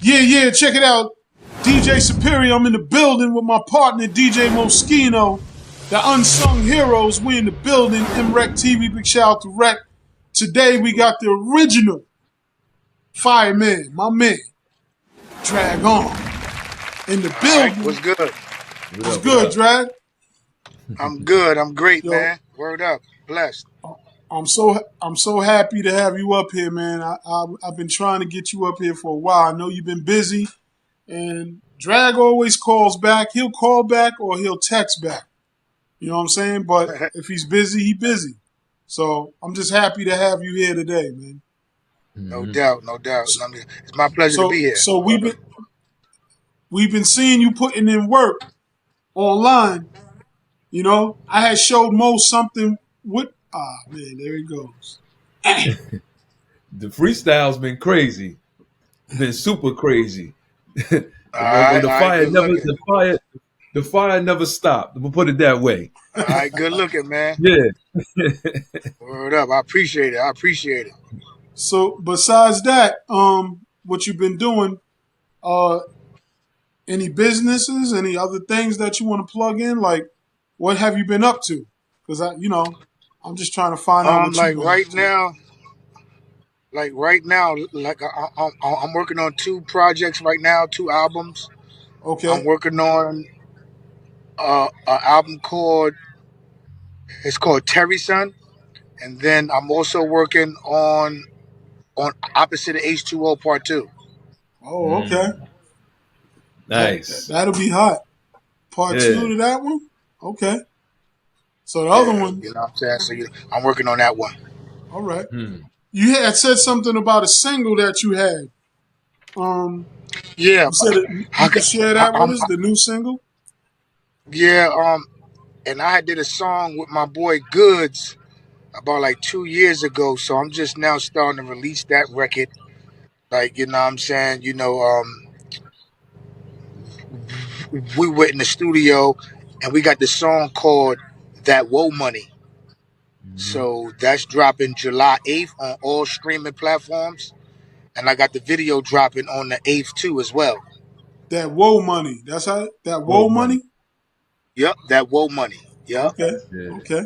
Yeah, check it out. DJ Superior, I'm in the building with my partner, DJ Moschino. The Unsung Heroes, we in the building. MREC TV, big shout out to Rec. Today we got the original fireman, my man, Drag-On, in the building. Right, what's good? What's good, Drag? I'm good. I'm great, Yo, man. Word up. Blessed. I'm so happy to have you up here, man. I've been trying to get you up here for a while. I know you've been busy, and Drag always calls back. He'll call back or he'll text back. You know what I'm saying? But if he's busy, he's busy. So I'm just happy to have you here today, man. No doubt, no doubt. I mean, it's my pleasure to be here. So we've been seeing you putting in work online. You know, I had showed Mo something with man, there he goes. The freestyle's been crazy, been super crazy. All right, good looking. The fire never stopped. I'm gonna put it that way. All right, good looking, man. Yeah. Word up. I appreciate it. So besides that, what you've been doing, any businesses, any other things that you want to plug in? Like, what have you been up to? Because I'm just trying to find out what Like you're right now, I'm working on 2 projects right now, 2 albums. Okay. I'm working on an album called Terry Son, and then I'm also working on Opposite of H2O Part 2. Oh, okay. Nice. That'll be hot. Part 2 to that one? Okay. So the other one. You know what I'm saying? So I'm working on that one. All right. You had said something about a single that you had. Yeah. You said you could share that with us, the new single? Yeah, and I did a song with my boy Goods about like 2 years ago. So I'm just now starting to release that record. Like, you know what I'm saying? We went in the studio and we got the song called That Woe Money. So that's dropping July 8th on all streaming platforms. And I got the video dropping on the 8th too as well. That Woe Money. That's how that Woe Money? Yep, That Woe Money. Yep. Okay. Yeah. Okay.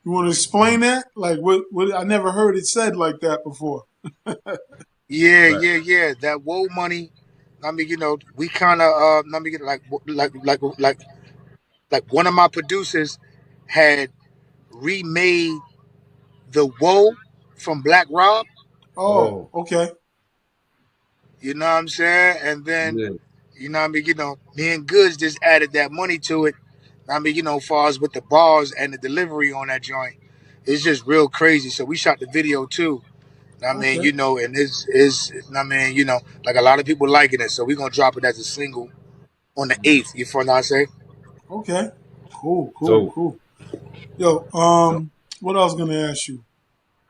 You want to explain that? Like what I never heard it said like that before. Yeah. That Woe Money. I mean, we kind of I mean, like one of my producers had remade the Woe from Black Rob. Oh, okay. You know what I'm saying? And then, Yeah. I mean, me and Goods just added that money to it. I mean, as far as with the bars and the delivery on that joint, it's just real crazy. So we shot the video too. I mean, Okay. and I mean, like a lot of people liking it. So we're gonna drop it as a single on the 8th. You feel what I say? Okay. Cool. So, Yo, so what I was gonna ask you?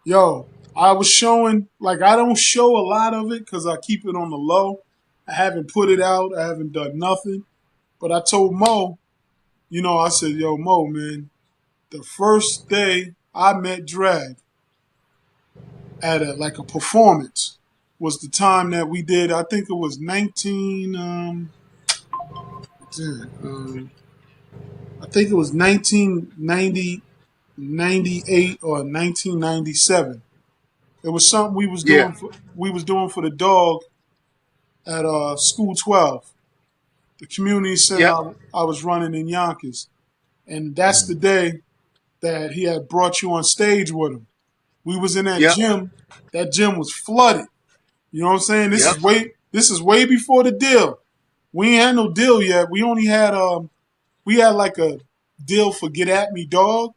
Yo, I was showing, like, I don't show a lot of it because I keep it on the low. I haven't put it out. I haven't done nothing. But I told Mo, I said, yo, Mo, man, the first day I met Drag at a performance was the time that we did, I think it was 1990, 98 or 1997. It was something we was Yeah. doing for the dog at School 12, the community center Yep. I was running in Yonkers. And that's the day that he had brought you on stage with him. We was in that Yep. gym. That gym was flooded. You know what I'm saying? This Yep. is way before the deal. We ain't had no deal yet. We only had like a deal for Get At Me Dog,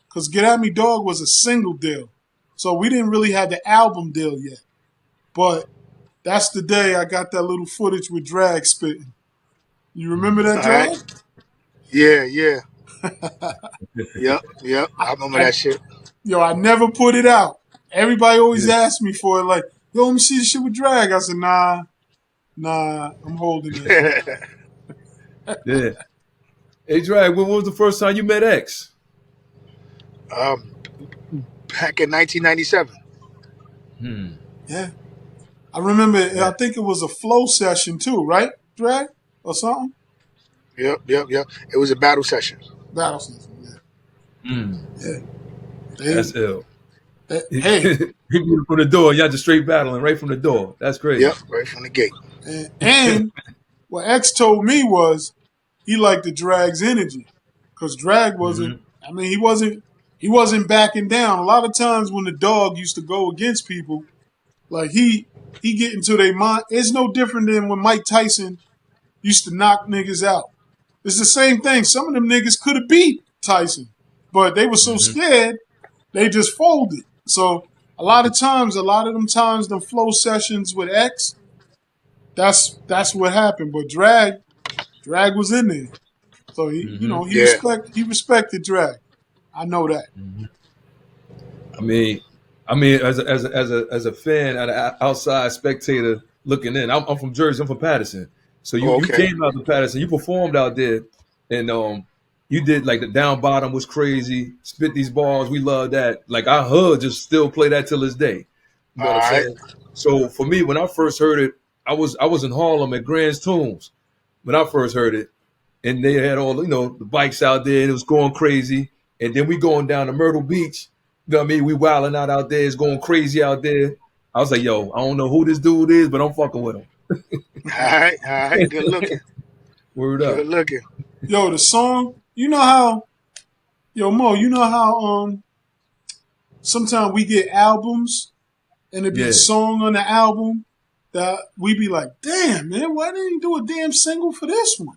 because Get At Me Dog was a single deal. So we didn't really have the album deal yet. But that's the day I got that little footage with Drag spitting. You remember that, All Drag? right. Yeah. Yep. I remember I, that shit. I never put it out. Everybody always yeah. asks me for it, like, yo, let me see the shit with Drag. I said, nah, I'm holding it. Yeah. Hey, Drag, when was the first time you met X? Back in 1997. Yeah. I remember. Yeah. I think it was a flow session too, right? Drag or something. Yep. It was a battle session. Battle session. Yeah. Mm, Yeah. that's ill. He Hey, beat him from the door. Y'all just straight battling right from the door. That's Yep, crazy. right from the gate. and what X told me was he liked the Drag's energy because Drag wasn't. Hmm. I mean, he wasn't backing down. A lot of times when the dog used to go against people, like he get into their mind. It's no different than when Mike Tyson used to knock niggas out. It's the same thing. Some of them niggas could have beat Tyson, but they were so Hmm. scared they just folded. So a lot of times, them flow sessions with X, that's what happened. But Drag was in there. So Hmm. Yeah. he respected Drag. I know that. Hmm. I mean, as a fan, an outside spectator looking in. I'm from Jersey. I'm from Patterson. So you Oh, you okay. came out to Patterson. You performed out there, and you did like the down bottom was crazy. Spit these balls. We love that. Like our hood just still play that till this day. You All know what I'm right. saying? So for me, when I first heard it, I was in Harlem at Grand's Tombs when I first heard it, and they had all the bikes out there, and it was going crazy. And then we going down to Myrtle Beach. You know what I mean? We wilding out there. It's going crazy out there. I was like, yo, I don't know who this dude is, but I'm fucking with him. All right. Good looking. Word Good up. looking. Yo, the song. You know how Yo Mo. You know how sometimes we get albums and it be a Yeah. song on the album that we be like, damn man, why didn't you do a damn single for this one?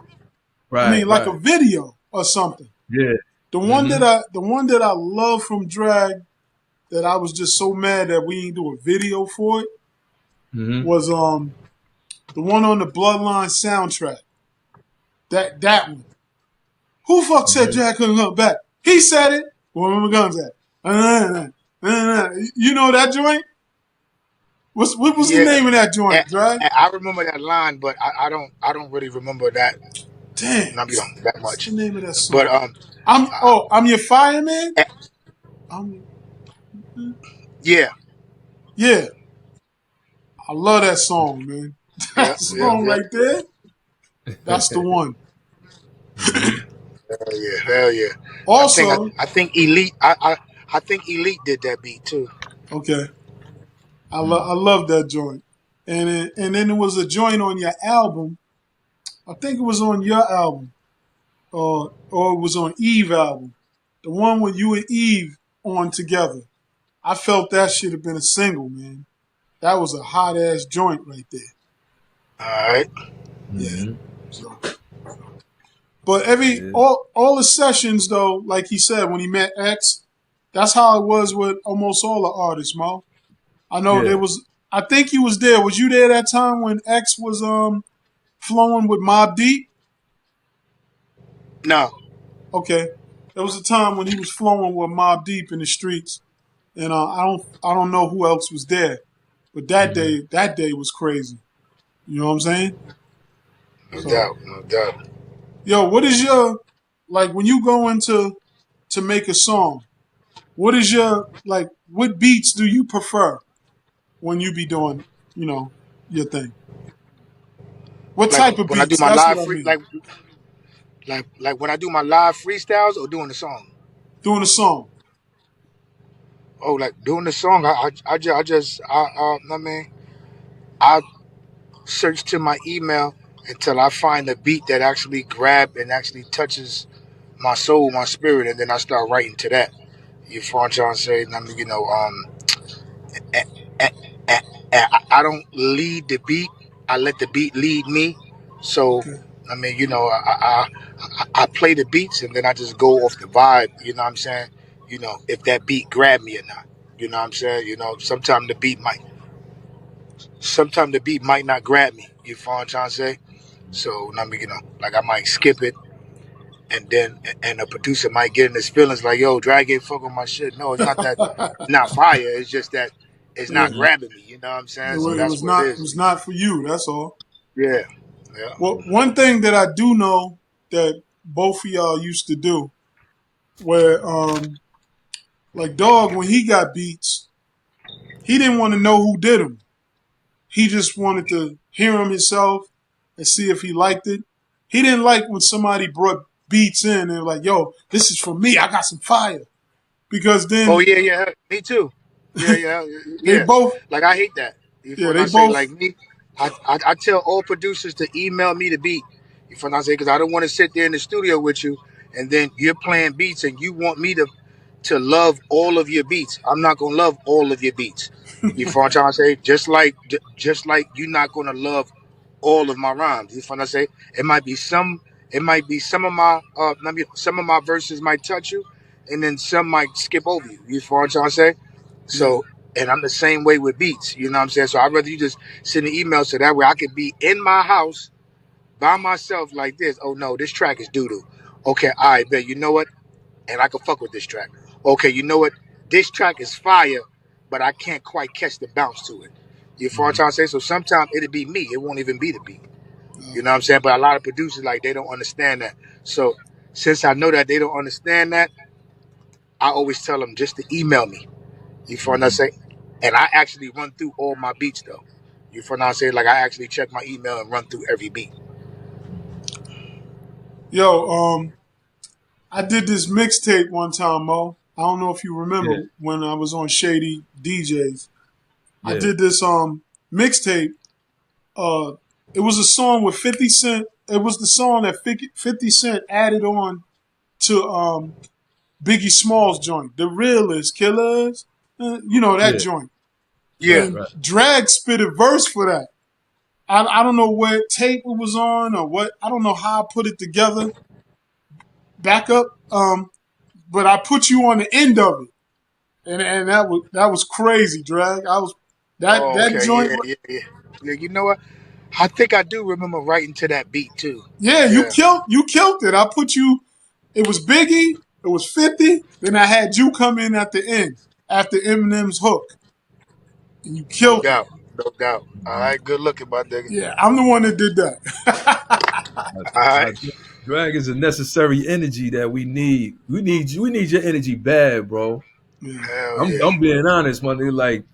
I mean, Right. like a Right. video or something. Yeah. The one that Mm-hmm. I love from Drag that I was just so mad that we didn't do a video for it Mm-hmm. was the one on the Bloodline soundtrack. That one. Who fuck said Mm-hmm. Drag couldn't come back? He said it. Where my guns at? You know that joint? What was the Yeah. name of that I, joint, Drag? I remember that line, but I don't really remember that. Damn. Not that What's the much. name of that But song? I'm your fireman? eh, I'm yeah. Yeah. I love that song, man. That Yep. Yep. song Yep. right there, that's the one. Mm-hmm. Hell yeah. Hell yeah. I think I, Also, I think Elite. I think Elite did that beat too. okay, Mm-hmm. I love that joint. And then there was a joint on your album. I think it was on your album, or it was on Eve album. The one with you and Eve on together. I felt that should have been a single, man. That was a hot ass joint right there. All right. Yeah. Mm-hmm. So, but Yeah. all the sessions though, like he said when he met X, that's how it was with almost all the artists, Mo. I know there Yeah. was. I think you was there. Was you there that time when X was flowing with Mob Deep? No. Okay, there was a time when he was flowing with Mob Deep in the streets, and I don't know who else was there, but Mm-hmm. that day was crazy. You know what I'm saying? No So, doubt. No doubt. yo, what is your like when you go into to make a song? What is your like? What beats do you prefer when you be doing your thing? What Like type of when I do beats? my That's live what I free, mean. like when I do my live freestyles or doing the song. Doing a song. Oh, like doing the song. I mean, I search to my email until I find a beat that actually grab and actually touches my soul, my spirit, and then I start writing to that. You feel what I'm trying to say? I mean, and, and, I don't lead the beat. I let the beat lead me. So, Okay. I mean, I play the beats and then I just go off the vibe. You know what I'm saying? If that beat grab me or not. You know what I'm saying? Sometimes the beat might not grab me. You feel what I'm trying to say? So, I mean, like I might skip it, and then and the producer might get in his feelings like, "Yo, Drag ain't fuck with my shit." No, it's not that. Not fire. It's just that it's Yeah. not Mm-hmm. grabbing me. You know what I'm saying? So It that's was what it not. It is. was not for you. That's all. Yeah, yeah. Well, one thing that I do know that both of y'all used to do, where like Dog when he got beats, he didn't want to know who did them. he just wanted to hear him himself and see if he liked it. He didn't like when somebody brought beats in and like, yo, this is for me. I got some fire. Because Oh then yeah, yeah, me too. Yeah, yeah, they yeah. both, Like I hate that. You feel yeah, what they I say? both, Like me, I tell all producers to email me the beat. You feel what I say? Because I don't want to sit there in the studio with you and then you're playing beats and you want me to love all of your beats. I'm not gonna love all of your beats. You feel what I'm trying to say? Just like you're not gonna love all of my rhymes. You feel what I say? It might be some. It might be some of my some of my verses might touch you, and then some might skip over you. You feel what I'm trying to say? yeah, So, and I'm the same way with beats. You know what I'm saying? So I'd rather you just send an email so that way I could be in my house by myself like this. Oh no, this track is doo doo. Okay, I bet you know what, and I can fuck with this track. Okay, you know what, this track is fire, but I can't quite catch the bounce to it. You feel what I'm Mhm. trying to say? So sometimes it'll be me. It won't even be the beat. You know what okay, I'm saying? But a lot of producers like they don't understand that. So since I know that they don't understand that, I always tell them just to email me. You feel what I Mhm. say? And I actually run through all my beats though. You feel what I say? Like I actually check my email and run through every beat. yo, I did this mixtape one time, Mo. I don't know if you Yeah, remember when I was on Shady DJs. I yeah, did this mixtape. Uh, it was a song with 50 Cent. It was the song that 50 Cent added on to Biggie Smalls joint, The Realest Killers. You know that yeah. joint. Yeah. Right, And right. Drag spit a verse for that. I don't know what tape it was on or what. I don't know how I put it together. Back up. But I put you on the end of it. And that was crazy, Drag. I was Oh, that okay. joint. Yeah, yeah, yeah. Yeah, you know what? I think I do remember writing to that beat too. Yeah, you Yeah. killed it. I put you. It was Biggie. It was 50. Then I had you come in at the end after Eminem's hook, and you No killed it. doubt. No doubt. All Mhm. right. Good looking, my nigga. Yeah, I'm the one that did that. All right. I, drag is a necessary energy that we need. We need your energy bad, bro. Yeah. Hell yeah. I'm being honest, man. Like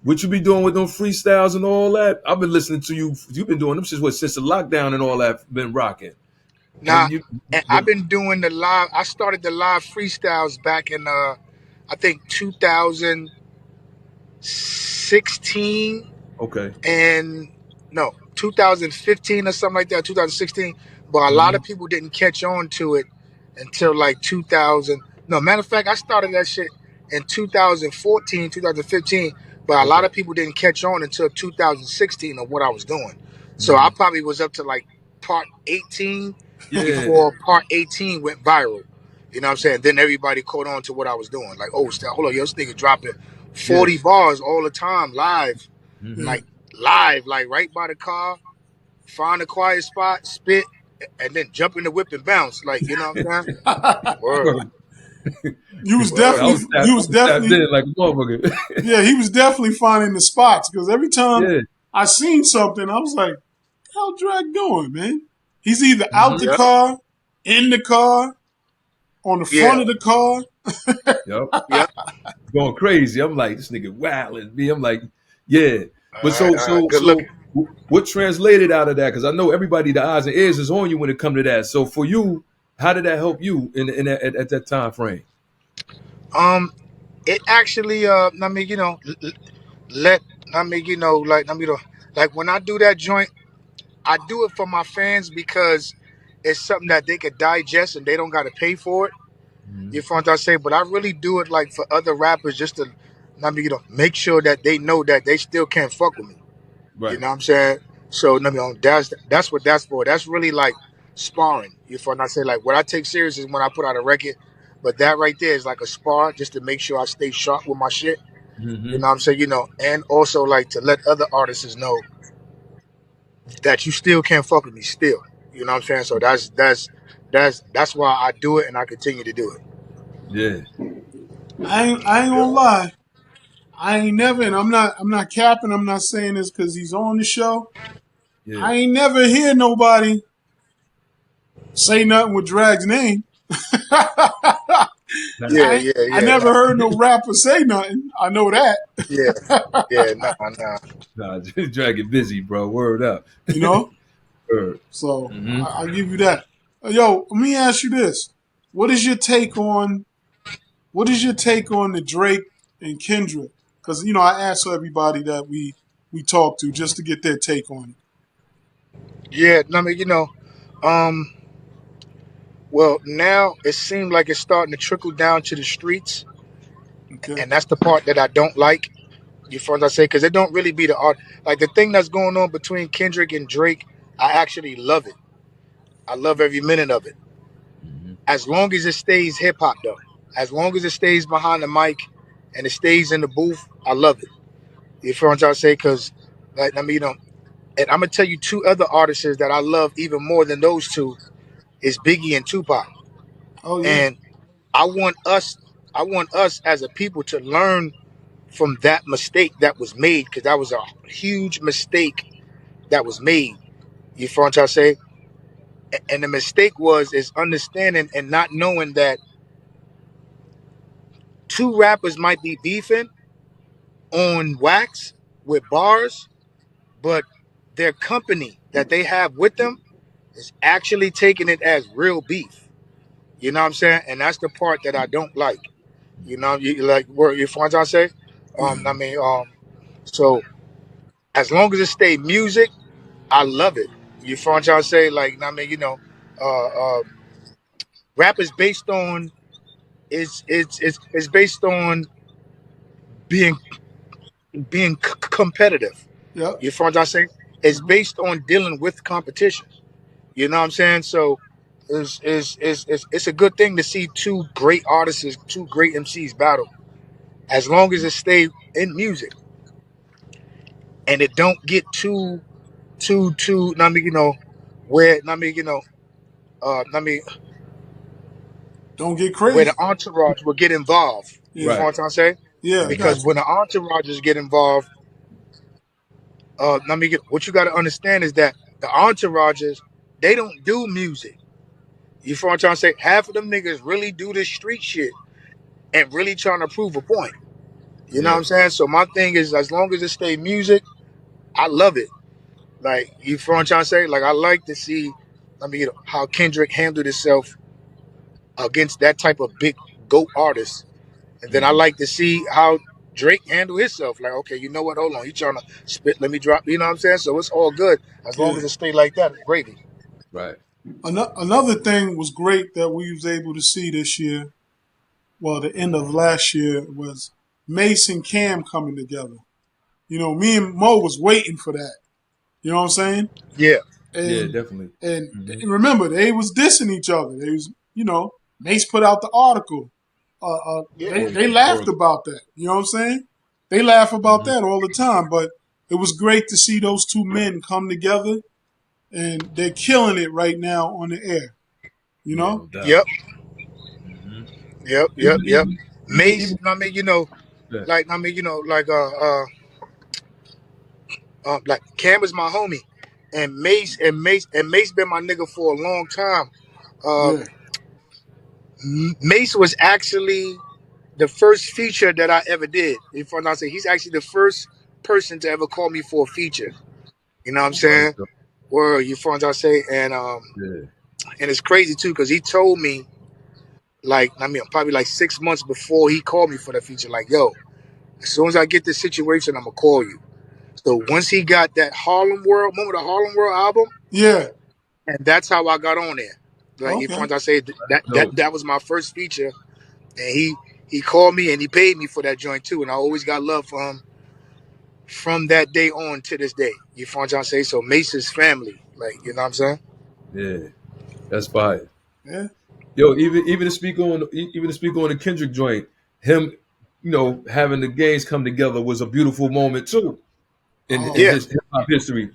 what you be doing with them freestyles and all that. I've been listening to you. You've been doing them since the lockdown and all that. Been rocking. Now, And you, and I've the, been doing the live. I started the live freestyles back in I think 2016 okay. and no 2015 or something like that, 2016. But a lot of Hmm. people didn't catch on to it until like 2000. No, matter of fact, I started that shit in 2014, 2015. But a lot Okay. of people didn't catch on until 2016 of what I was doing. So I Hmm. probably was up to like part 18 Yeah. before part 18 went viral. You know what I'm saying? Then everybody caught on to what I was doing. Like, oh, hold on, yo, this nigga dropping Yeah. 40 bars all the time live, Hmm. Yeah. like live, like right by the car, find a quiet spot, spit, and then jump in the whip and bounce. Like, you know what I'm saying? Word, you was word. definitely, you I was was tapped definitely, in like a motherfucker. yeah, he was definitely finding the spots because every time Yeah. I seen something, I was like, "How Drag doing, man?" He's either out Hmm. the Yep, car, in the car, on the yeah, front of the car. Yep. yep. Going crazy. I'm like, this nigga wilding me. I'm like, yeah. But All right. Good looking. what translated out of that? Because I know everybody, the eyes and ears is on you when it come to that. So for you, how did that help you at that time frame? It actually, I mean, let, I mean, like when I do that joint, I do it for my fans because it's something that they could digest and they don't got to pay for it. Hmm. You feel what I say? But I really do it like for other rappers just to, I mean, make sure that they know that they still can't fuck with me. You Right. know what I'm saying? So, I mean, that's what that's for. That's really like sparring. You feel what I say? Like what I take serious is when I put out a record, but that right there is like a spar just to make sure I stay sharp with my shit. You Hmm. know what I'm saying? And also like to let other artists know that you still can't fuck with me still. You know what I'm saying? So that's why I do it and I continue to do it. Yeah. I ain't gonna Yeah. lie. I ain't never, and I'm not capping. I'm not saying this because he's on the show. Yeah. I ain't never hear nobody say nothing with Drag's name. I Nah. Yeah, yeah, I yeah, never nah, heard no rapper say nothing. I know that. yeah, yeah, nah, nah. Nah, just drag it busy, bro. Word up. You know. Word. So Mm-hmm. I give you that. Yo, let me ask you this: What is your take on the Drake and Kendrick? Because I asked everybody that we talked to just to get their take on Yeah, I mean, um, well, now it seems like it's starting to trickle down to the streets, it. Okay. and that's the part that I don't like. You feel what I say? Because it don't really be the art. Like the thing that's going on between Kendrick and Drake, I actually love it. I love every minute of it. Mm-hmm. As long as it stays hip hop, though. As long as it stays behind the mic and it stays in the booth, I love it. You feel what I'm say? Because, like, I mean, and I'm gonna tell you two other artists that I love even more than those two is Biggie and Tupac. Oh yeah. And I want us, I want us as a people to learn from that mistake that was made because that was a huge mistake that was made. You feel what I say? And the mistake is understanding and not knowing that two rappers might be beefing on wax with bars, but their company that they have with them is actually taking it as real beef. You know what I'm saying? And that's the part that I don't like. You know, you like where you find I say? Yeah. I mean, so as long as it stay music, I love it. You find what I say? Like, I mean, uh, uh, rap is based on it's based on being competitive. Yep. You find what I say? It's Mhm. based on dealing with competition. You know what I'm saying? So it's a good thing to see two great artists, two great MCs battle. As long as it stay in music and it don't get too. I mean, where I mean, I mean, Don't get where the crazy. entourage will get involved. You Yeah. know Right. what I'm saying? Yeah. I Mm-hmm. Because got you. when the entourages get involved, what you got to understand is that the entourages they don't do music. You feel what I'm trying to say? Half of them niggas really do this street shit and really trying to prove a point. You know what Yeah. I'm saying? So my thing is, as long as it stay music, I love it. Like you feel what I'm trying to say? Like I like to see, how Kendrick handled himself against that type of big goat artist, and then I Mm-hmm. like to see how Drake handled himself. Like, okay, you know what? Hold on, he trying to spit. Let me drop. You know what I'm saying? So it's all good as long Yeah. as it stay like that. It's gravy. Right. Another thing was great that we was able to see this year. Well, the end of last year was Mace and Cam coming together. Me and Mo was waiting for that. You know what I'm saying? Yeah, Yeah, And definitely. and Mm-hmm. remember, they was dissing each other. They was, Mace put out the article. yeah, They laughed Horrible. about that. You know what I'm saying? They laugh about Mm-hmm. that all the time. But it was great to see those two men come together, and they're killing it right now on the air. You Yeah, know? no doubt. yep, Mm-hmm. yep. Mace, Even yeah. like Cam is my homie, and Mace been my nigga for a long time. Uh, Yeah. Mace was actually the first feature that I ever did. If I'm not saying he's actually the first person to ever call me for a feature. You know what I'm Okay. saying? Where you find I say, Yeah. and it's crazy too because he told me like probably like 6 months before he called me for the feature. Like, yo, as soon as I get this situation, I'm gonna call you. So once he got that Harlem World, remember the Harlem World album, Yeah. and that's how I got on there. Like, if Okay. I say Dope. that was my first feature, and he called me and he paid me for that joint too, and I always got love for him from that day on to this day. You feel what I'm say? So Mace's family, like you know what I'm saying? Yeah. That's fire. Yeah. Yo, even to speak on the Kendrick joint, him, having the gangs come together was a beautiful moment too in Oh Yeah, his hip hop history.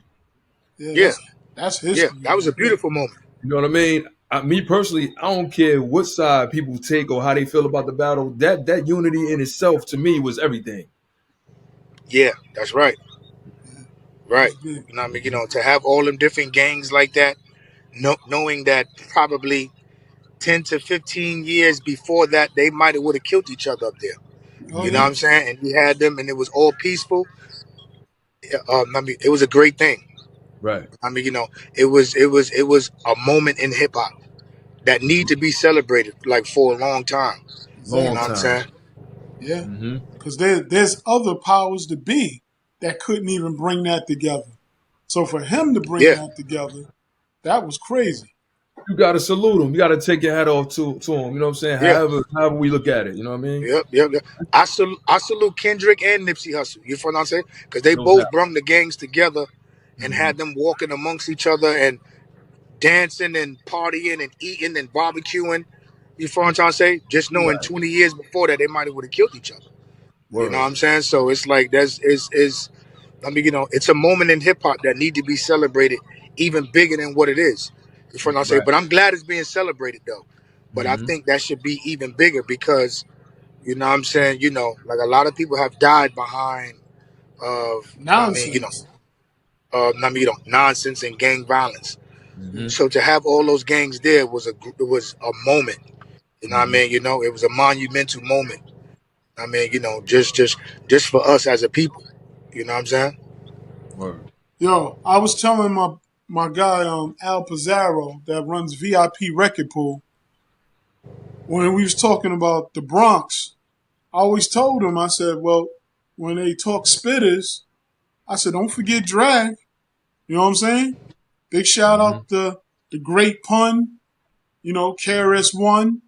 yeah. yeah, That's yeah. history That was right a there. beautiful moment. You know what I mean? Me personally, I don't care what side people take or how they feel about the battle. That unity in itself to me was everything. Yeah, that's right, Yeah. right. That's big. You know what I mean? To have all them different gangs like that, knowing that probably 10 to 15 years before that, they might have would have killed each other up there. Oh You know yeah. what I'm saying? And we had them, and it was all peaceful. I mean, it was a great thing. Right. I mean, it was a moment in hip hop that need to be celebrated like for a long time. You know Long what I'm Exactly. time. saying? Yeah. Mm-hmm. Because there's other powers to be that couldn't even bring that together. So for him to bring Yeah, that together, that was crazy. You gotta salute him. You gotta take your hat off to him. You know what I'm saying? yeah, However we look at it. You know what I mean? yep. I salute Kendrick and Nipsey Hussle. You feel what I'm saying? Because they No doubt. both brung the gangs together and Mm-hmm. had them walking amongst each other and dancing and partying and eating and barbecuing. You feel what I'm trying to say? Just knowing Right. 20 years before that they might have would have killed each other. You know what Word. I'm saying? So it's like that's is I mean, it's a moment in hip hop that need to be celebrated even bigger than what it is. You feel what I'm saying? Right. But I'm glad it's being celebrated though. But I Mm-hmm. think that should be even bigger because you know what I'm saying, like a lot of people have died behind of Nonsense. nonsense and gang violence. Mm-hmm. So to have all those gangs there was a moment. You know what I Mm-hmm. mean? It was a monumental moment. I mean, just for us as a people. You know what I'm saying? Word. Yo, I was telling my guy Al Pizarro that runs VIP Record Pool when we was talking about the Bronx. I always told him, I said, well, when they talk spitters, I said, don't forget drag. You know what I'm saying? Big shout Mm-hmm. out to the great pun, KRS-One.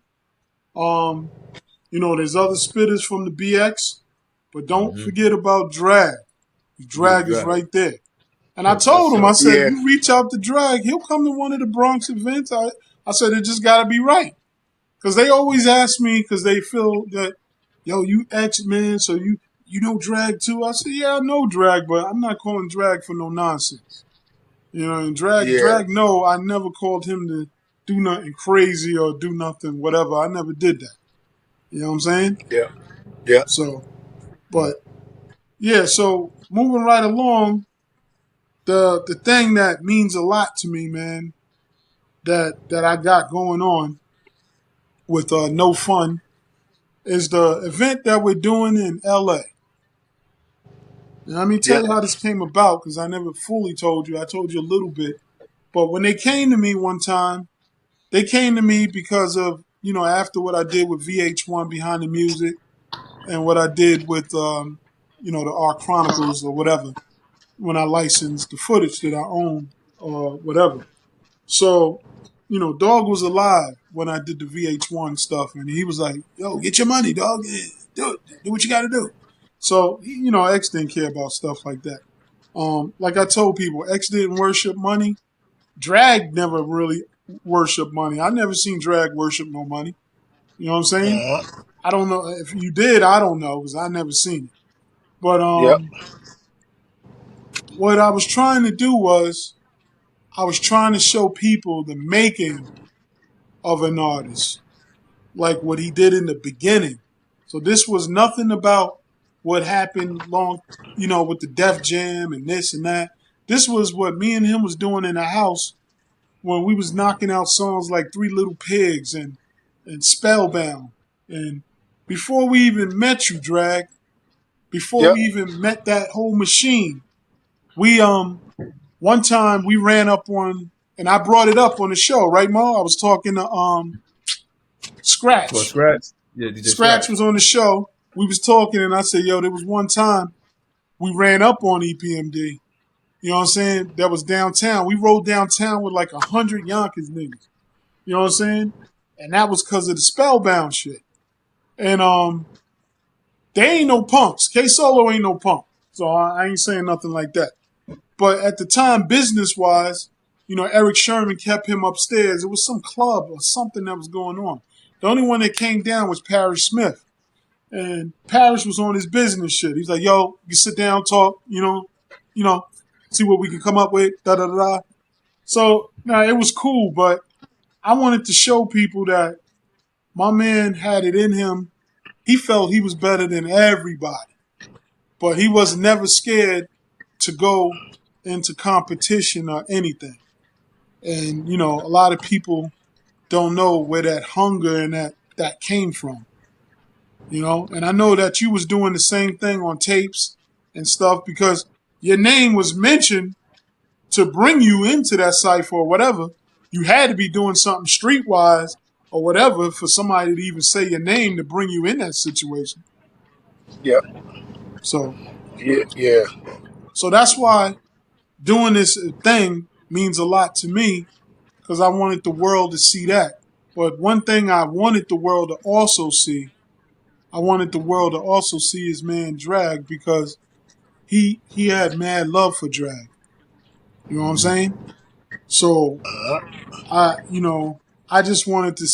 Um, there's other spitters from the BX, but don't Mm-hmm. forget about drag. Forget Drag is drag. right there. And I Yes, told him, I sir. said, Yeah, you reach out to drag, he'll come to one of the Bronx events. I said, it just got to be right. Because they always ask me, because they feel that, yo, you X man, so you know drag too. I said, yeah, I know drag, but I'm not calling drag for no nonsense. And yeah, drag. No, I never called him to do nothing crazy or do nothing whatever. I never did that. You know what I'm saying? yeah, yeah, So, but yeah. So moving right along, the thing that means a lot to me, man, that I got going on with No Fun is the event that we're doing in LA. And let me tell yeah. you how this came about because I never fully told you. I told you a little bit. But when they came to me one time, they came to me because of, after what I did with VH1 Behind the Music and what I did with, the Art Chronicles or whatever, when I licensed the footage that I own or whatever. So, Dog was alive when I did the VH1 stuff, and he was like, "Yo, get your money, dog. Yeah, do it. Do what you got to do." So, X didn't care about stuff like that. Like I told people, X didn't worship money. Drag never really worshiped money. I never seen Drag worship no money. You know what I'm saying? Uh-huh. I don't know if you did. I don't know because I never seen it. But Yep, what I was trying to do was I was trying to show people the making of an artist, like what he did in the beginning. So this was nothing about what happened with the Def Jam and this and that. This was what me and him was doing in the house when we was knocking out songs like Three Little Pigs and Spellbound. And before we even met you, Drag, before yep. we even met that whole machine, we one time we ran up on and I brought it up on the show, right, Mo? I was talking to For Scratch. scratch. Yeah, DJ Scratch Scratch. was on the show. We was talking and I said, yo, there was one time we ran up on EPMD. You know what I'm saying? That was downtown. We rode downtown with like 100 Yonkers niggas. You know what I'm saying? And that was because of the Spellbound shit. And they ain't no punks. K Solo ain't no punk. So I ain't saying nothing like that. But at the time, business wise, Eric Sherman kept him upstairs. It was some club or something that was going on. The only one that came down was Parrish Smith. And Parrish was on his business shit. He's like, yo, you sit down, talk, you know, see what we can come up with, da da da da. So now it was cool, but I wanted to show people that my man had it in him. He felt he was better than everybody, but he was never scared to go into competition or anything. And a lot of people don't know where that hunger and that came from. And I know that you was doing the same thing on tapes and stuff because your name was mentioned to bring you into that cipher or whatever, you had to be doing something streetwise or whatever for somebody to even say your name to bring you in that situation. Yeah, So, yeah, yeah. so that's why doing this thing means a lot to me because I wanted the world to see that. But one thing I wanted the world to also see, I wanted the world to also see his man Drag because he had mad love for Drag. You know what I'm saying? So Uh-huh. I just wanted to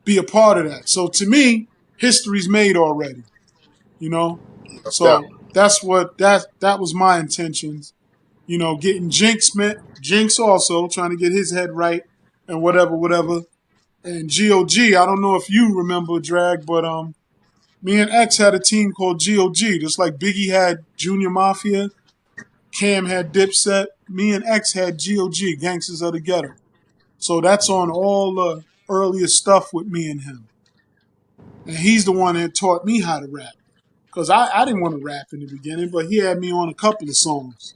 be a part of that. So to me, history's made already. You know, No doubt. so that's what that was my intentions. Getting Jinx also trying to get his head right and whatever. And GOG, I don't know if you remember Drag, but me and X had a team called GOG, just like Biggie had Junior Mafia, Cam had Dipset, me and X had GOG, Gangsters of the Ghetto. So that's on all the earlier stuff with me and him. And he's the one that taught me how to rap. Because I didn't want to rap in the beginning, but he had me on a couple of songs.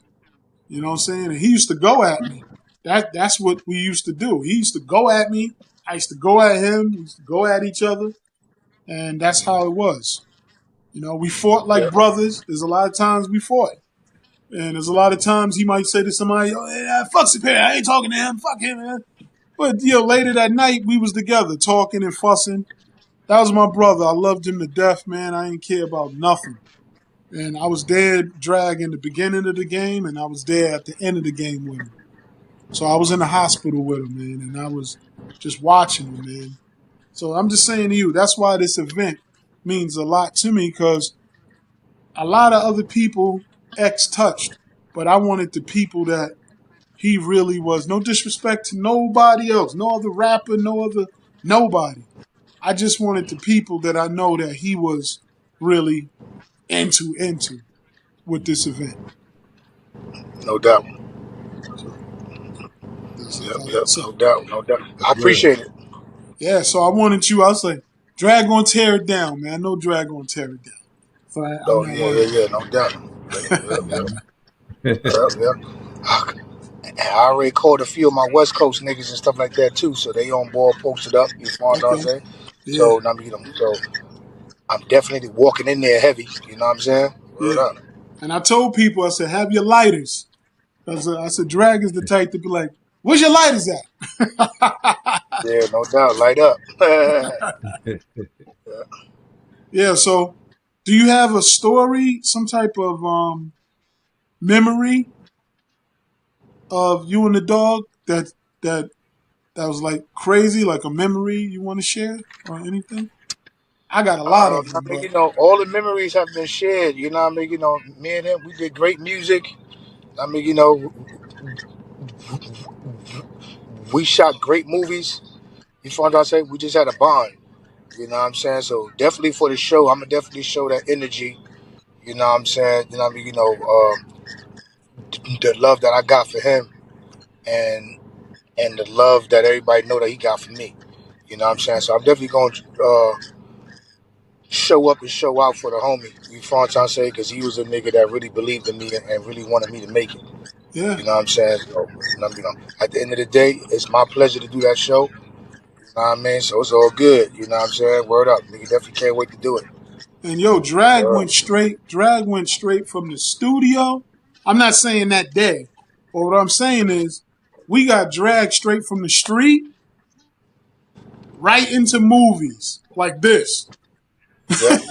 You know what I'm saying? And he used to go at me. That's what we used to do. He used to go at me. I used to go at him. We used to go at each other. And that's how it was. We fought like Yeah. brothers. There's a lot of times we fought. And there's a lot of times he might say to somebody, oh, hey, fuck Superior. I ain't talking to him. Fuck him, man. But, later that night, we was together talking and fussing. That was my brother. I loved him to death, man. I didn't care about nothing. And I was there Drag in the beginning of the game, and I was there at the end of the game with him. So I was in the hospital with him, man, and I was just watching him, man. So I'm just saying to you, that's why this event means a lot to me, because a lot of other people X touched, but I wanted the people that he really was. No disrespect to nobody else, no other rapper, nobody. I just wanted the people that I know that he was really into with this event. No doubt. So that's Yep, how yep. that's No up. doubt. No doubt. I Real. appreciate it. Yeah, so I wanted you. I was like, Drag gonna tear it down, man. I know Drag gonna tear it down. So I'm Oh not yeah, worried yeah, about yeah. No doubt. Yep, yep, it. yep, Mhm. yep, yep. And I already called a few of my West Coast niggas and stuff like that too, so they on board, posted up. You know what I'm Okay. saying? Yeah. So I mean, so I'm definitely walking in there heavy. You know what I'm saying? Word Yeah. up. And I told people, I said, have your lighters. I said, Drag is the type to be like, where's your lighters at? Yeah, no doubt. Light up. Yeah. So, do you have a story, some type of memory of you and the dog that that was like crazy, like a memory you want to share or anything? I got a lot of I them, mean, but all the memories have been shared. You know what I mean? Me and him, we did great music. I mean, we shot great movies. You know what I'm saying? We just had a bond. You know what I'm saying? So definitely for the show, I'm gonna definitely show that energy. You know what I'm saying? You know what I mean? The love that I got for him, and the love that everybody know that he got for me. You know what I'm saying? So I'm definitely going to show up and show out for the homie. You know what I'm saying? Because he was a nigga that really believed in me and really wanted me to make it. yeah. You know what I'm saying? So, at the end of the day, it's my pleasure to do that show. You know what I mean? So it's all good. You know what I'm saying? Word up. Nigga definitely can't wait to do it. And yo, Drag Word went up. straight. Drag went straight from the studio. I'm not saying that day, but what I'm saying is we got dragged straight from the street right into movies like this. Yep.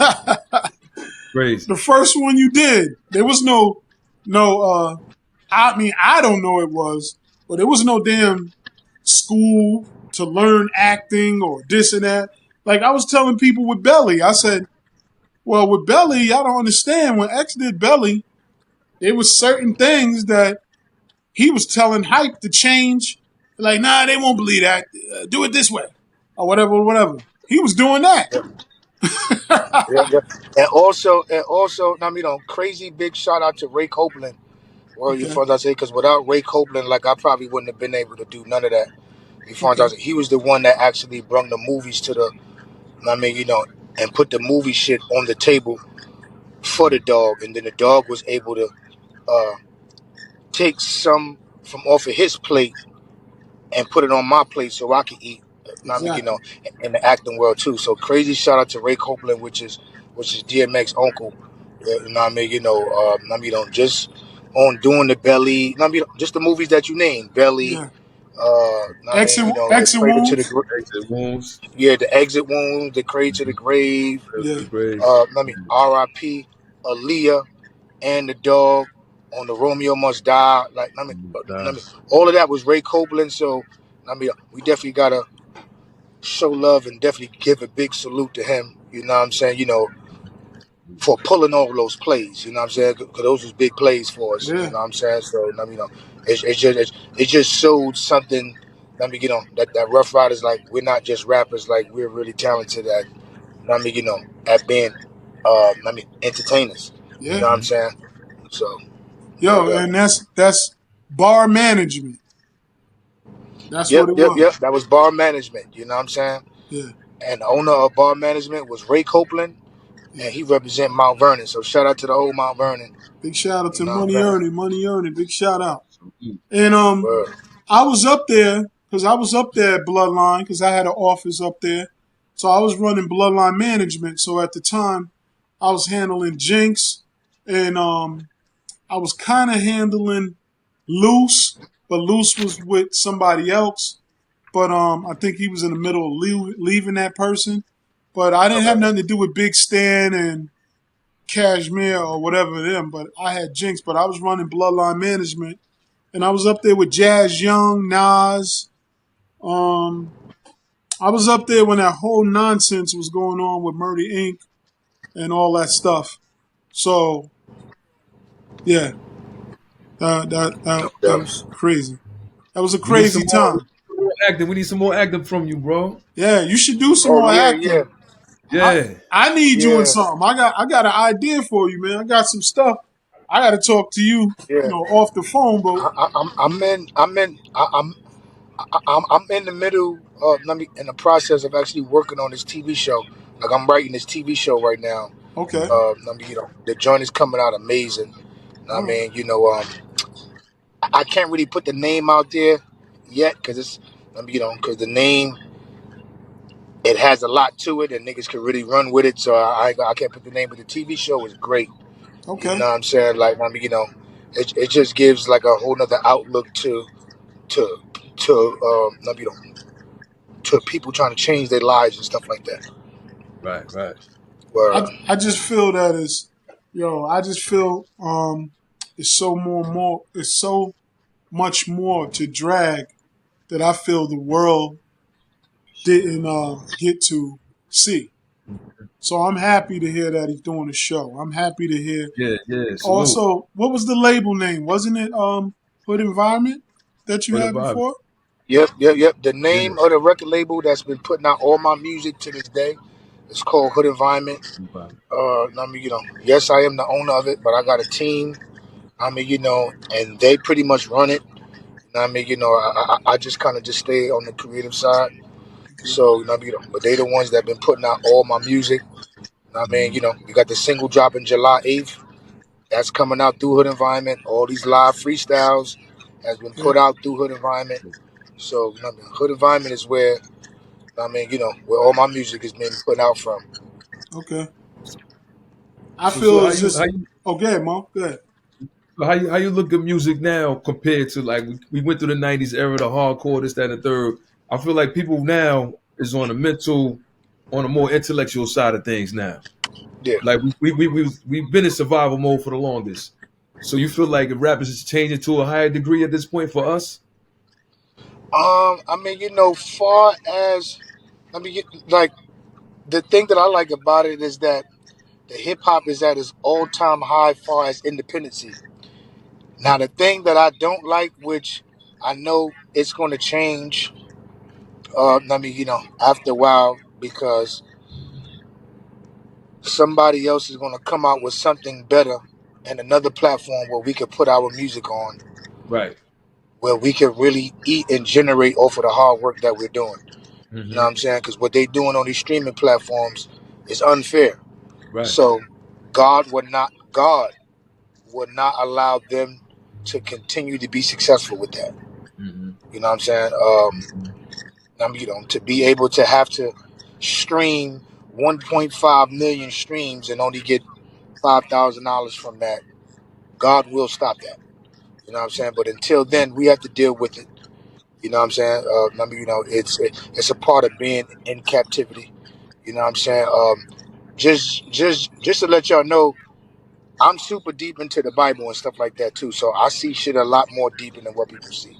Crazy. The first one you did, there was no. I mean, I don't know it was, but there was no damn school to learn acting or this and that. Like I was telling people with Belly, I said, well, with Belly, I don't understand. When X did Belly, there was certain things that he was telling Hype to change. Like, nah, they won't believe that. Do it this way, or whatever. He was doing that. Yep. Yep. Yep. And also, crazy big shout out to Ray Copeland. Well, you Okay, find out say because without Ray Copeland, like I probably wouldn't have been able to do none of that. You find okay, out he was the one that actually brought the movies to the. And put the movie shit on the table for the dog, and then the dog was able to take some from off of his plate and put it on my plate so I can eat. I mean, Exactly. in the acting world too. So crazy shout out to Ray Copeland, which is DMX uncle. You know what I mean? I mean, just on doing the belly. I mean, just the movies that you named, belly. Yeah. I mean, the Exit cradle to the wounds. Exit wounds. yeah, the exit wound, the cradle to the grave. Cradle to Yeah. the grave. I mean, R.I.P. Aaliyah and the dog on the Romeo Must Die. Like, I Die. mean, all of that was Ray Copeland. So, I mean, we definitely gotta show love and definitely give a big salute to him. You know what I'm saying? For pulling all those plays. You know what I'm saying? Because those was big plays for us. You Yeah. know what I'm saying? So, I mean, it just showed something. I mean, that Rough Riders, like, we're not just rappers. Like, we're really talented at. I mean, at being, entertainers. You Yeah. know what I'm Mhm. saying? So, Yo, yeah. and that's bar management. That's what Yep, it yep, was. yep. That was bar management. You know what I'm saying? Yeah. And the owner of bar management was Ray Copeland, Yeah. and he represent Mount Vernon. So shout out to the whole Mount Vernon. Big shout out You to know what I'm saying? Money earning. Big shout out. Salute. And Word. I was up there because I was up there at Bloodline because I had an office up there. So I was running Bloodline management. So at the time, I was handling Jinx, and I was kind of handling Loose, but Loose was with somebody else. But I think he was in the middle of leaving that person. But I didn't have Okay. nothing to do with Big Stan and Cashmere or whatever them. But I had Jinx. But I was running Bloodline management, and I was up there with Jazz Young, Nas. Um, I was up there when that whole nonsense was going on with Murder Inc. and all that stuff. So yeah, No that doubt. was crazy. That was a We need some crazy more, time. acting. We need some more acting from you, bro. Yeah, you should do some Oh more yeah, yeah, acting. I Yeah. I need you in yeah, something. I got an idea for you, man. I got some stuff. I got to talk to you, yeah. off the phone. But I'm in the middle of in the process of actually working on this TV show. Like I'm writing this TV show right now. okay, The joint is coming out amazing. I all right, mean, I can't really put the name out there yet because because the name it has a lot to it and niggas can really run with it. So I can't put the name, but the TV show is great. You okay, know what I'm saying? Like it just gives like a whole nother outlook to to people trying to change their lives and stuff like that. Right. Right. Where I just feel that is, I just feel it's it's so much more to drag that I feel the world didn't get to see. So I'm happy to hear that he's doing a show. I'm happy to hear. Yeah. Yeah. Salute. Also, what was the label name? Wasn't it Hood Environment that you For the had vibe. before? yep, yep, yep. The Yeah. name of the record label that's been putting out all my music to this day is called Hood Environment. Vibe. Yes, I am the owner of it, but I got a team. And they pretty much run it. I just kind of just stay on the creative side. Okay. So, but they the ones that been putting out all my music. We got the single dropping July 8th. That's coming out through Hood Environment. All these live freestyles has been Okay. put out through Hood Environment. So, Hood Environment is where, where all my music is being put out from. Okay. I So feel how it's you just okay, Mo. Good. how you look at music now compared to like we went through the '90s era, the hardcore, this, that, and the third. I feel like people now is on the mental, on a more intellectual side of things now. Yeah. Like we've been in survival mode for the longest. So you feel like if rap is changing to a higher degree at this point for us? Far as I mean, like the thing that I like about it is that the hip hop is at its all time high far as independency. Now, the thing that I don't like, which I know it's going to change, after a while, because somebody else is going to come out with something better and another platform where we could put our music on, Right. where we can really eat and generate off of the hard work that we're doing. You know what Hmm. I'm saying? Because what they doing on these streaming platforms is unfair. Right. So God would not allow them. to continue to be successful with that. Mm-hmm. You know what I'm saying? Mm-hmm. To be able to have to stream 1.5 million streams and only get $5,000 from that, God will stop that. You know what I'm saying? But until then, we have to deal with it. You know what I'm saying? It's a part of being in captivity. You know what I'm saying? Just to let y'all know, I'm super deep into the Bible and stuff like that too. So I see shit a lot more deeper than what people see. You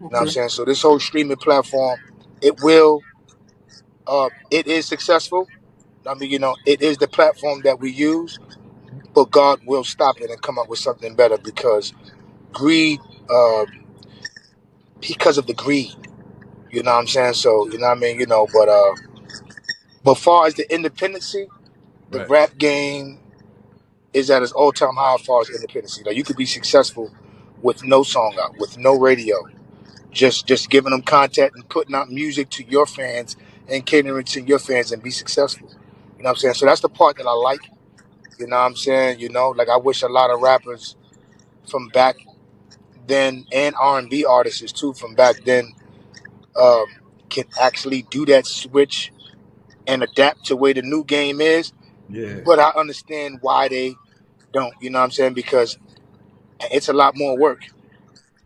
know what I'm Okay. saying? So this whole streaming platform, it will, it is successful. It is the platform that we use, but God will stop it and come up with something better greed, uh, because of the greed. You know what I'm saying? So you know what I mean. But far as the independency, the Right. rap game is at its all-time high as far as independency. Like you could be successful with no song out, with no radio, just giving them content and putting out music to your fans and catering to your fans and be successful. You know what I'm saying? So that's the part that I like. You know what I'm saying? Like I wish a lot of rappers from back then and R&B artists too from back then um, can actually do that switch and adapt to where the new game is. Yeah. But I understand why they don't. You know what I'm saying? Because it's a lot more work.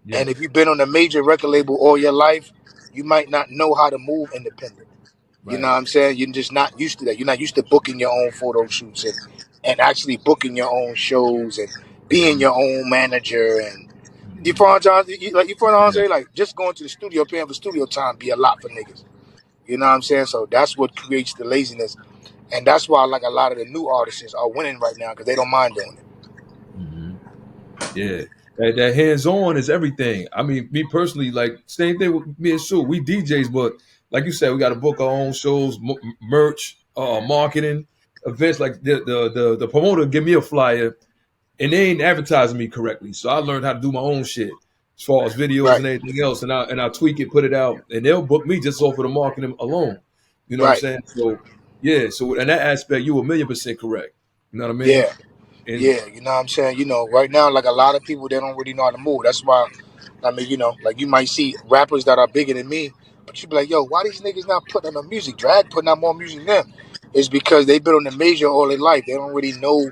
Yeah. And if you've been on a major record label all your life, you might not know how to move independent. You know Right. what I'm saying? You're just not used to that. You're not used to booking your own photo shoots and actually booking your own shows and being Mm-hmm. your own manager and you Mm-hmm. find John, you find what I'm Yeah. saying? Like just going to the studio, paying for studio time be a lot for niggas. You know what I'm saying? So that's what creates the laziness. And that's why like a lot of the new artists are winning right now because they don't mind doing it. Mm-hmm. Yeah. That hands on is everything. I mean, me personally, like same thing with me and Sue. We DJs, but like you said, we got to book our own shows, merch, marketing, events. Like the promoter give me a flyer, and they ain't advertising me correctly. So I learned how to do my own shit as far as videos Right, and anything else, and I tweak it, put it out, and they'll book me just off of the marketing alone. You know what I'm right. saying? So yeah. So in that aspect, you 1,000,000% correct. You know what I mean? Yeah, And yeah. You know what I'm saying? Right now, like a lot of people, they don't really know how to move. That's why, like you might see rappers that are bigger than me, but you be like, yo, why these niggas not putting out music? Drag putting out more music than them. It's because they've been on the major all their life. They don't really know,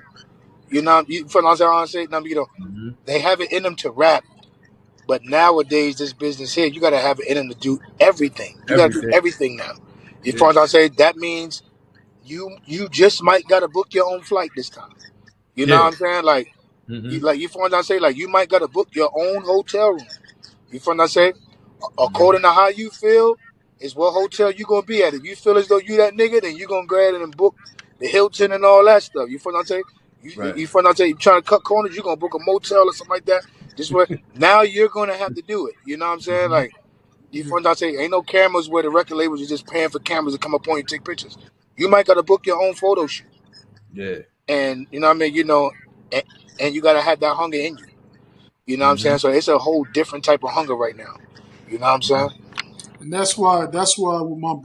you feel what I'm saying? mhm, They have it in them to rap. But nowadays, this business here, you got to have it in them to do everything. You got to do everything. everything now. You feel Yeah. what I'm saying? That means you just might got to book your own flight this time. You know what Yeah. I'm saying? Like Hmm. you feel what I'm saying? Like you might got to book your own hotel room. You feel what I'm saying? Hmm. According to how you feel, is what hotel you gonna be at. If you feel as though you that nigga, then you gonna go ahead and book the Hilton and all that stuff. You feel what I'm saying? Right. You feel what I'm saying? You trying to cut corners, you gonna book a motel or something like that. Just what now you're gonna have to do it. You know what I'm saying? Hmm. Like you feel what I'm saying? Ain't no cameras where the record labels are just paying for cameras to come up on you and take pictures. You might gotta book your own photo shoot. Yeah. And you know what I mean, and, and you gotta have that hunger in you. You know what I'm saying? Hmm. So it's a whole different type of hunger right now. You know what I'm saying? And that's why with my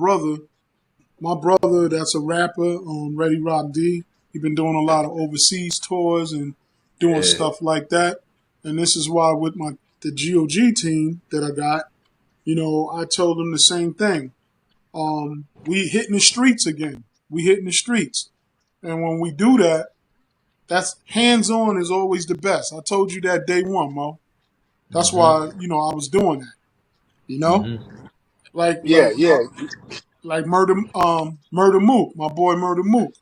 brother that's a rapper, Ready Rock D. He been doing a lot of overseas tours and doing Yeah. stuff like that. And this is why with the GOG team that I got, I told them the same thing. We hitting the streets again. We hitting the streets. And when we do that, that's hands on is always the best. I told you that day one, Mo. That's Hmm. why, I was doing that. You know? Hmm. Like Yeah, yeah. Murder Mook, my boy Murder Mook.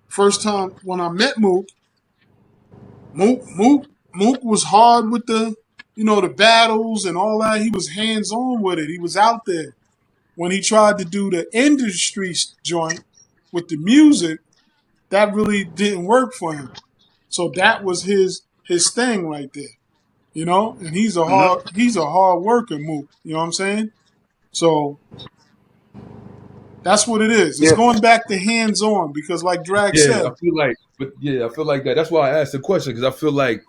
First time when I met Mook was hard with the battles and all that. He was hands on with it. He was out there. When he tried to do the industry joint with the music, that really didn't work for him. So that was his thing right there. And he's a Hmm. hard worker, Mook. You know what I'm saying? So that's what it is. It's Yeah. going back to hands on because, like Drag Yeah. said, I feel like, but yeah, I feel like that. That's why I asked the question because I feel like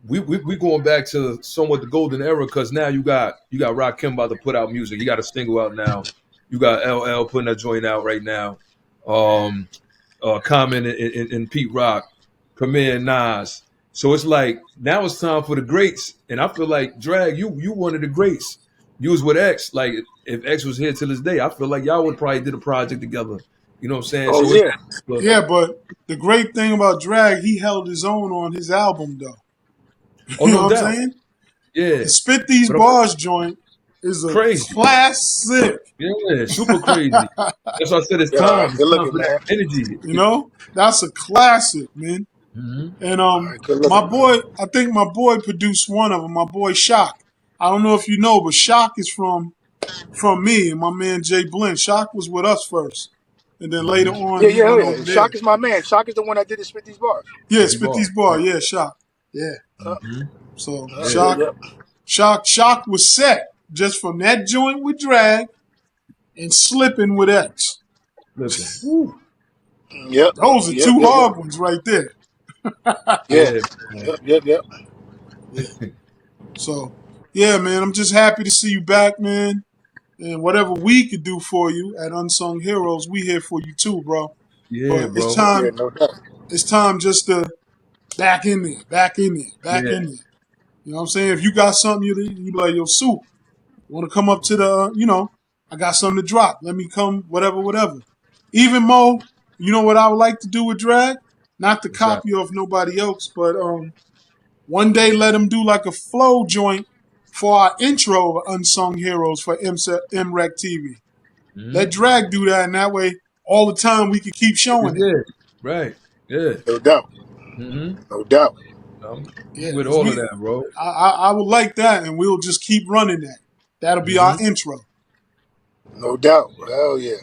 we going back to somewhat the golden era because now you got Rakim about to put out music. He got a single out now. You got LL putting that joint out right now. Um, Common and Pete Rock, Premier and Nas. So it's like now it's time for the greats, and I feel like Drag, you one of the greats. You was with X. Like if X was here to this day, I feel like y'all would probably did a project together. You know what I'm saying? Oh So it's yeah. Yeah, but the great thing about Drag, he held his own on his album though. oh You know no what I'm doubt, saying? yeah. The Spit These But I'm Bars joint is a crazy, classic. yeah, super crazy. That's why I said it's Yeah. time. It's Good time looking, for that man. energy. You know, that's a classic, man. Hmm. And All right. Good my looking, man. boy, I think my boy produced one of them. My boy Shock. I don't know if you know, but Shock is from me and my man Jay Blinn. Shock was with us first, and then later Hmm. on Yeah, he yeah, oh, went yeah. over there. Shock is my man. Shock is the one that did the spit these bars. Yeah, Fifty Spit These bars. Bar. Yeah, Shock. Yeah. Uh, Hmm. So Yeah. yeah. Shock was set just from that joint with Drag and Slipping with X. Flipping. Woo. Yep. Those are Yep. two Yep. Yep. hard ones right there. Yeah. Yeah, man. Yep. Yep. Yep. Yeah. So yeah, man, I'm just happy to see you back, man. And whatever we could do for you at Unsung Heroes, we here for you too, bro. Yeah, But it's bro. Yeah. time. No doubt. It's time just to back in there, back in there, back Yeah, in there. You know what I'm saying? If you got something, you be like, yo, Soup, want to come up to the, I got something to drop. Let me come, whatever, whatever. Even Mo, you know what I would like to do with Drag? Not to what's that? copy off nobody else, but one day let him do like a flow joint for our intro of Unsung Heroes for MREC TV. Hmm. Let Drag do that, and that way, all the time we can keep Every showing it. day. Right. Yeah. No doubt. Hmm. No doubt. Yeah, I'm with because all of that, bro. I would like that, and we'll just keep running that. That'll be our Hmm. intro. No doubt. Hell yeah.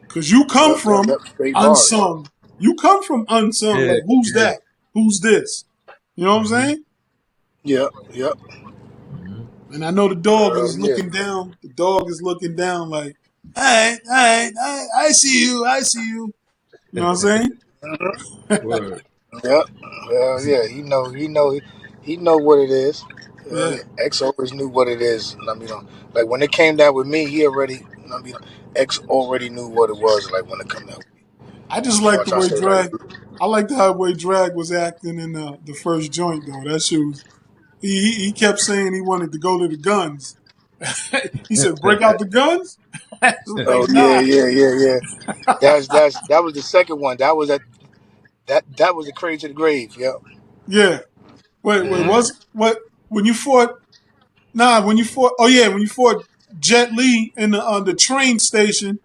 Because you come Yep. Yep. from Yep. Straight bars. unsung. You come from unsung. Yeah, Like, who's yeah. that? Who's this? You know what I'm Hmm. saying? Yep. Yep. Mm-hmm. And I know the dog Hell is yeah. looking down. The dog is looking down like, all right, I see you. I see you. You know what I'm saying? Mhm. Word. Yep. Hell yeah. He know. He know. He know what it is. Hell Yeah. yeah. X always knew what it is. I mean, like when it came down with me, he already. I mean, X already knew what it was. Like when it come down. I just So I like the try to way say like, I like the way Drag was acting in the first joint, though. That shit was, he kept saying he wanted to go to the guns. He said, break out the guns? I was like, oh yeah, nah. yeah, yeah, yeah. That was the second one. That was that was the cradle to the grave. Yep. Yeah. Wait, Hmm. what, when you fought, oh yeah, when you fought Jet Li in the train station,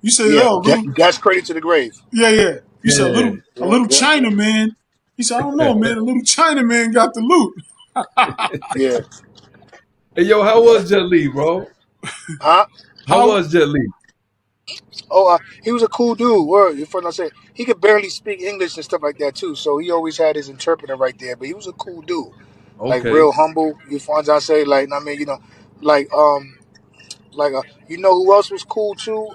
you said, Yeah, oh, that's cradle to the grave. yeah, yeah. You said, Yeah. a Yep, little yep, China man. He said, I don't know, man, a little China man got the loot. yeah. Hey, yo, how Yep. was Jet Li, bro? Huh? How How, was Jet Li? Oh, he was a cool dude. Word, if I say he could barely speak English and stuff like that too. So he always had his interpreter right there. But he was a cool dude, like Okay. real humble. If I say like, I mean, like like you know who else was cool too?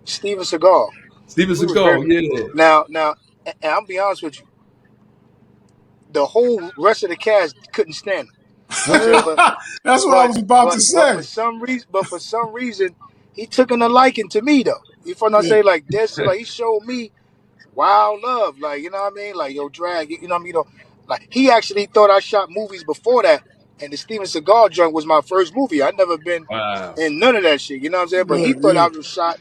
Steven Seagal. Steven He was very Seagal, yeah. now. And I'll be honest with you, the whole rest of the cast couldn't stand him. You know what I'm saying? Word? that's what I But was about to but say. for some reason, he took an liking to me though. If I Yeah. say like this, like he showed me wild love, like you know what I mean, like yo drag, you know what I mean, like he actually thought I shot movies before that, and the Steven Seagal joint was my first movie. I'd never been Wow. in none of that shit, you know what I'm saying? But Yeah, he thought yeah. I was shot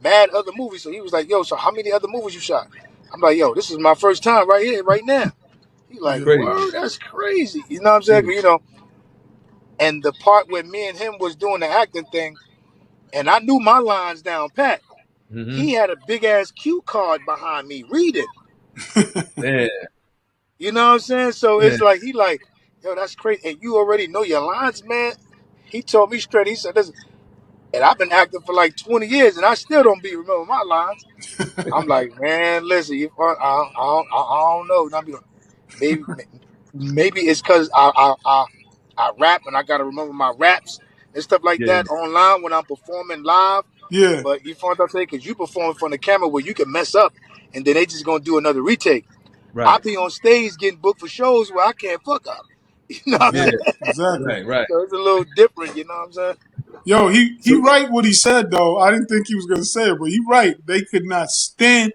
mad other movies, so he was like, yo, so how many other movies you shot? I'm like, yo, this is my first time right here, right now. He It's like, Yeah. crazy. word, that's crazy, you know what I'm saying? Yeah. And the part where me and him was doing the acting thing, and I knew my lines down pat. Hmm. He had a big ass cue card behind me reading. Man, You know what I'm saying? So man. it's like he like, yo, that's crazy. And you already know your lines, man. He told me straight. He said, listen, and I've been acting for like 20 years, and I still don't be remember my lines. I'm like, man, listen, I don't know. I mean, maybe maybe it's because I rap and I gotta remember my raps and stuff like Yeah. that online when I'm performing live. Yeah. But you find what I'm saying? Because you perform in front of the camera where you can mess up, and then they just gonna do another retake. I Right. be on stage getting booked for shows where I can't fuck up. You know what I'm Yeah. saying? Exactly. Exactly. Right. Right. So it's a little different. You know what I'm saying? Yo, he So, right what he said though. I didn't think he was gonna say it, but he right. They could not stand.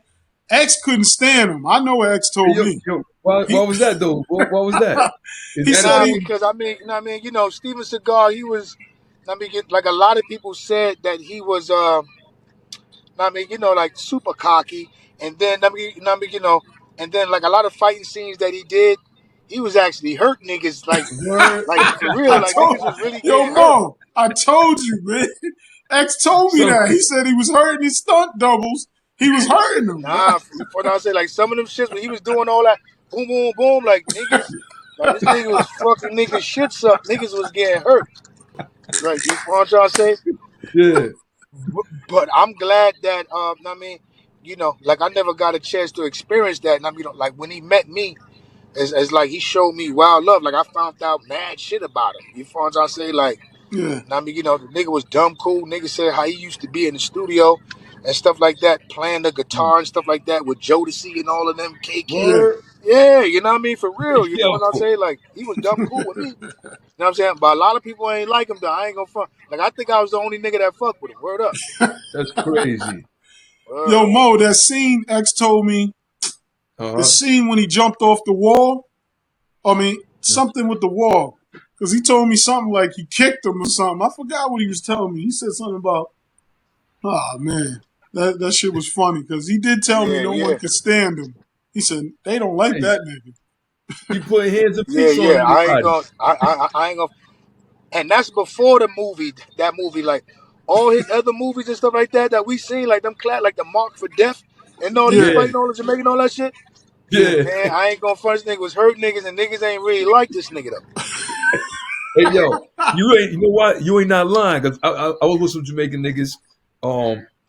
X couldn't stand him. I know what X hey, told yo, me. yo, Why He was that though? Why was that? His he said Nah, attitude. he because I mean, you know, what I mean, Steven Seagal, he was. I mean, like a lot of people said that he was. I mean, like super cocky, and then I mean, and then like a lot of fighting scenes that he did, he was actually hurt niggas Word. like for real, I like told niggas was really yo getting hurt. Mo, I told you, man. X told me So that. He said he was hurting his stunt doubles. He was hurting them. Nah, for now I say like some of them shits when he was doing all that boom boom boom, like niggas, like this nigga was fucking niggas shits up. Niggas was getting hurt. Like you know what I'm trying to say? yeah. But I'm glad that I mean, like I never got a chance to experience that. And I mean, like when he met me, it's like he showed me wild love. Like I found out mad shit about him. You know what I'm trying to say? Like, Yeah, I mean, the nigga was dumb cool. Nigga said how he used to be in the studio and stuff like that, playing the guitar and stuff like that with Jodeci and all of them, KK. yeah. Word. Yeah, you know what I mean? For real. You know Yo, what I'm saying? Like he was dumb cool with me. You know what I'm saying? But a lot of people ain't like him though. I ain't gonna front. Like I think I was the only nigga that fucked with him. Word up. that's crazy. Yo, Word. Mo, that scene X told me, Uh the huh. scene when he jumped off the wall. I mean, something with the wall. Because he told me something like he kicked him or something. I forgot what he was telling me. He said something about, oh, man. That shit was funny because he did tell me Yeah, no one yeah. could stand him. He said, they don't like Hey, that nigga. he put hands and Yeah, feet on yeah. I ain't everybody. gonna I ain't gonna and that's before the movie. That movie, like all his other movies and stuff like that we seen, like them like the Mark for Death and all these Yeah, Yeah, fighting all the Jamaican all that shit. yeah. yeah. Man, I ain't gonna front. This nigga was hurt niggas and niggas ain't really like this nigga though. Hey yo, you ain't. You know what? You ain't not lying because I was with some Jamaican niggas,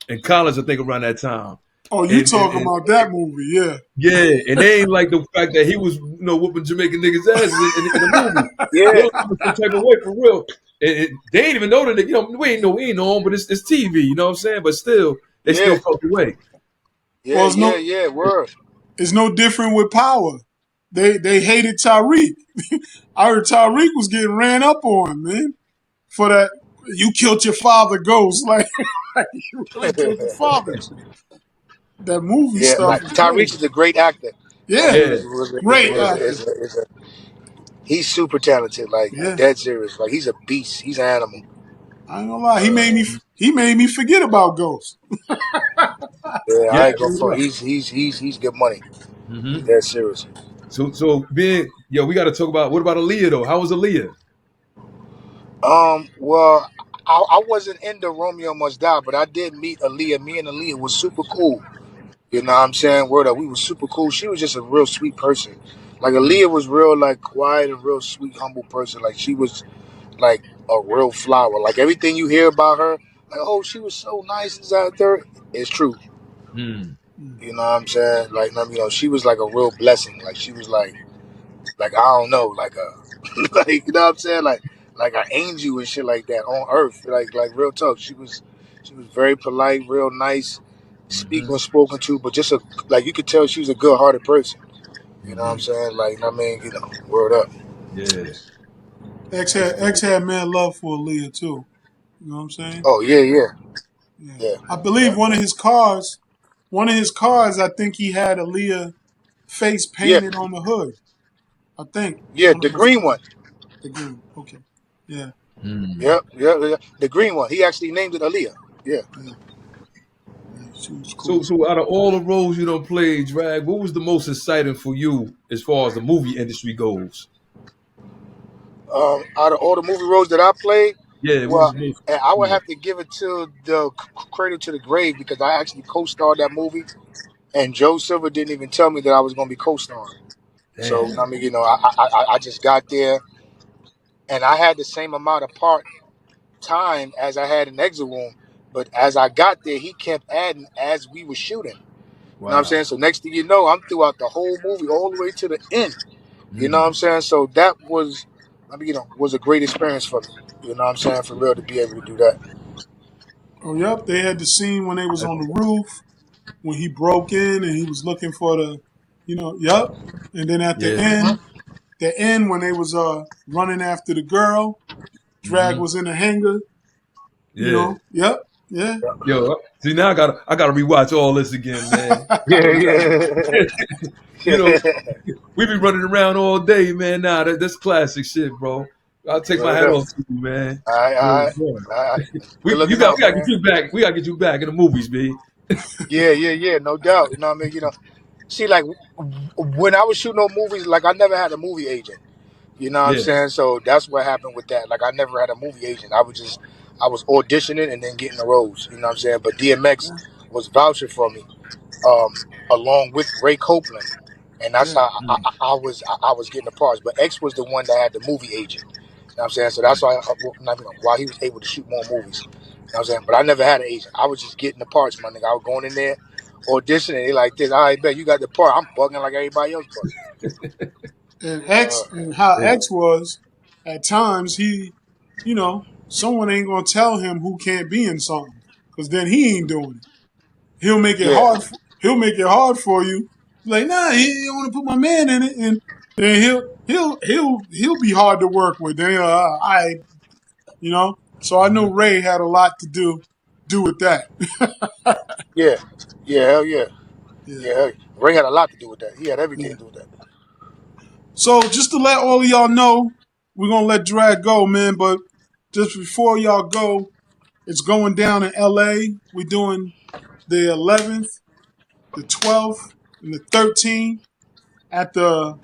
in college. I think around that time, Oh, you and, and, talking and about that movie? Yeah, yeah, and they ain't like the fact that he was, whooping Jamaican niggas' asses in the movie. They Yeah, was some type of way for real. They ain't even know the nigga. We ain't know him, but it's TV. You know what I'm saying? But still, they still yeah, felt the way. yeah, well, yeah, yeah. Word. it's no different with Power. They hated Tyreek. I heard Tyreek was getting ran up on, man, for that. You killed your father, Ghost. Like, like you really killed your father. That movie Yeah, stuff like is Tyrese crazy. is a great actor. Like Yeah, Yeah. great actor. he's super talented. Like Yeah, dead serious. Like he's a beast. He's an animal. I ain't gonna lie. Uh, He made me forget about Ghost. yeah, Yeah. I ain't gonna Straight front. up. He's good money. He's Hmm. dead serious. So being, yo, we got to talk about what about Aaliyah though? How was Aaliyah? Well, I wasn't into Romeo Must Die, but I did meet Aaliyah. Me and Aaliyah was super cool. You know what I'm saying? Word up, we was super cool. She was just a real sweet person. Like Aaliyah was real like quiet and real sweet, humble person. Like she was like a real flower. Like everything you hear about her, like oh she was so nice and out there, it's true. Hmm. You know what I'm saying? Like she was like a real blessing. Like she was like I don't know, like a like you know what I'm saying, like an angel and shit like that on earth. Like real talk. She was very polite, real nice, speak Hmm. when spoken to, but just a like you could tell she was a good hearted person. You know what I'm Hmm. saying? Like I mean, word up. Yeah. X had mad love for Aaliyah too. You know what I'm saying? Oh yeah, yeah, Yeah, yeah, I believe yeah, one of his cars, I think he had Aaliyah face yeah, painted on the hood. I think yeah. one The of his green cars, one. the green. Okay, yeah, Hmm. Yep, yeah, yeah. The green one. He actually named it Aaliyah. Yeah. yeah, yeah. She was So cool. so out of all the roles you don't play, drag, what was the most exciting for you as far as the movie industry goes? Out of all the movie roles that I played, Yeah, what was well, the most? and I would Yeah. have to give it to the Cradle to the Grave because I actually co-starred that movie, and Joe Silver didn't even tell me that I was going to be co-starring. So Damn. I mean, I just got there, and I had the same amount of part time as I had in Exit Room, but as I got there, he kept adding as we were shooting. You know what I'm Wow. saying? So next thing you know, I'm throughout the whole movie all the way to the end. You know what I'm Mm. saying? So that was, I mean, was a great experience for me. You know what I'm saying? For real to be able to do that. Oh, yep. They had the scene when they was That's, on the roof when he broke in and he was looking for yep. And then at the yeah. end, when they was running after the girl, Drag Hmm. was in the hangar. Yeah. Yep. Yeah. Yo, see now I gotta rewatch all this again, man. Yeah, yeah. You know, we be running around all day, man. Nah, that's classic shit, bro. I'll take my Word hat up. off to you, man. All right, all Yo, right, boy. all right. We Good you looking got we out, gotta get man. you back. We gotta get you back in the movies, B. Yeah, yeah, yeah, no doubt. You know what I mean? See, like when I was shooting those movies, like I never had a movie agent. You know what I'm Yeah. saying? So that's what happened with that. Like I never had a movie agent. I was auditioning and then getting the roles. You know what I'm saying? But DMX Yeah. was vouching for me, along with Ray Copeland, and that's Yeah. how Mm. I was getting the parts. But X was the one that had the movie agent. You know what I'm saying? So that's why why he was able to shoot more movies. You know what I'm saying? But I never had an agent. I was just getting the parts, my nigga. I was going in there, auditioning. They like this. All right, bet you got the part. I'm bugging like everybody else bugging. And X Uh, and how Yeah. X was at times he, someone ain't gonna tell him who can't be in something because then he ain't doing it. He'll make it yeah, hard. He'll make it hard for you. Like, nah, he don't want to put my man in it, and then he'll be hard to work with. Then So I know Mhm. Ray had a lot to do with that. yeah, yeah, hell yeah, Yeah, yeah. Hell yeah. Ray had a lot to do with that. He had everything yeah. to do with that. So just to let all of y'all know, we're gonna let Drag go, man. But just before y'all go, it's going down in L.A. We're doing the 11th, the 12th, and the 13th at the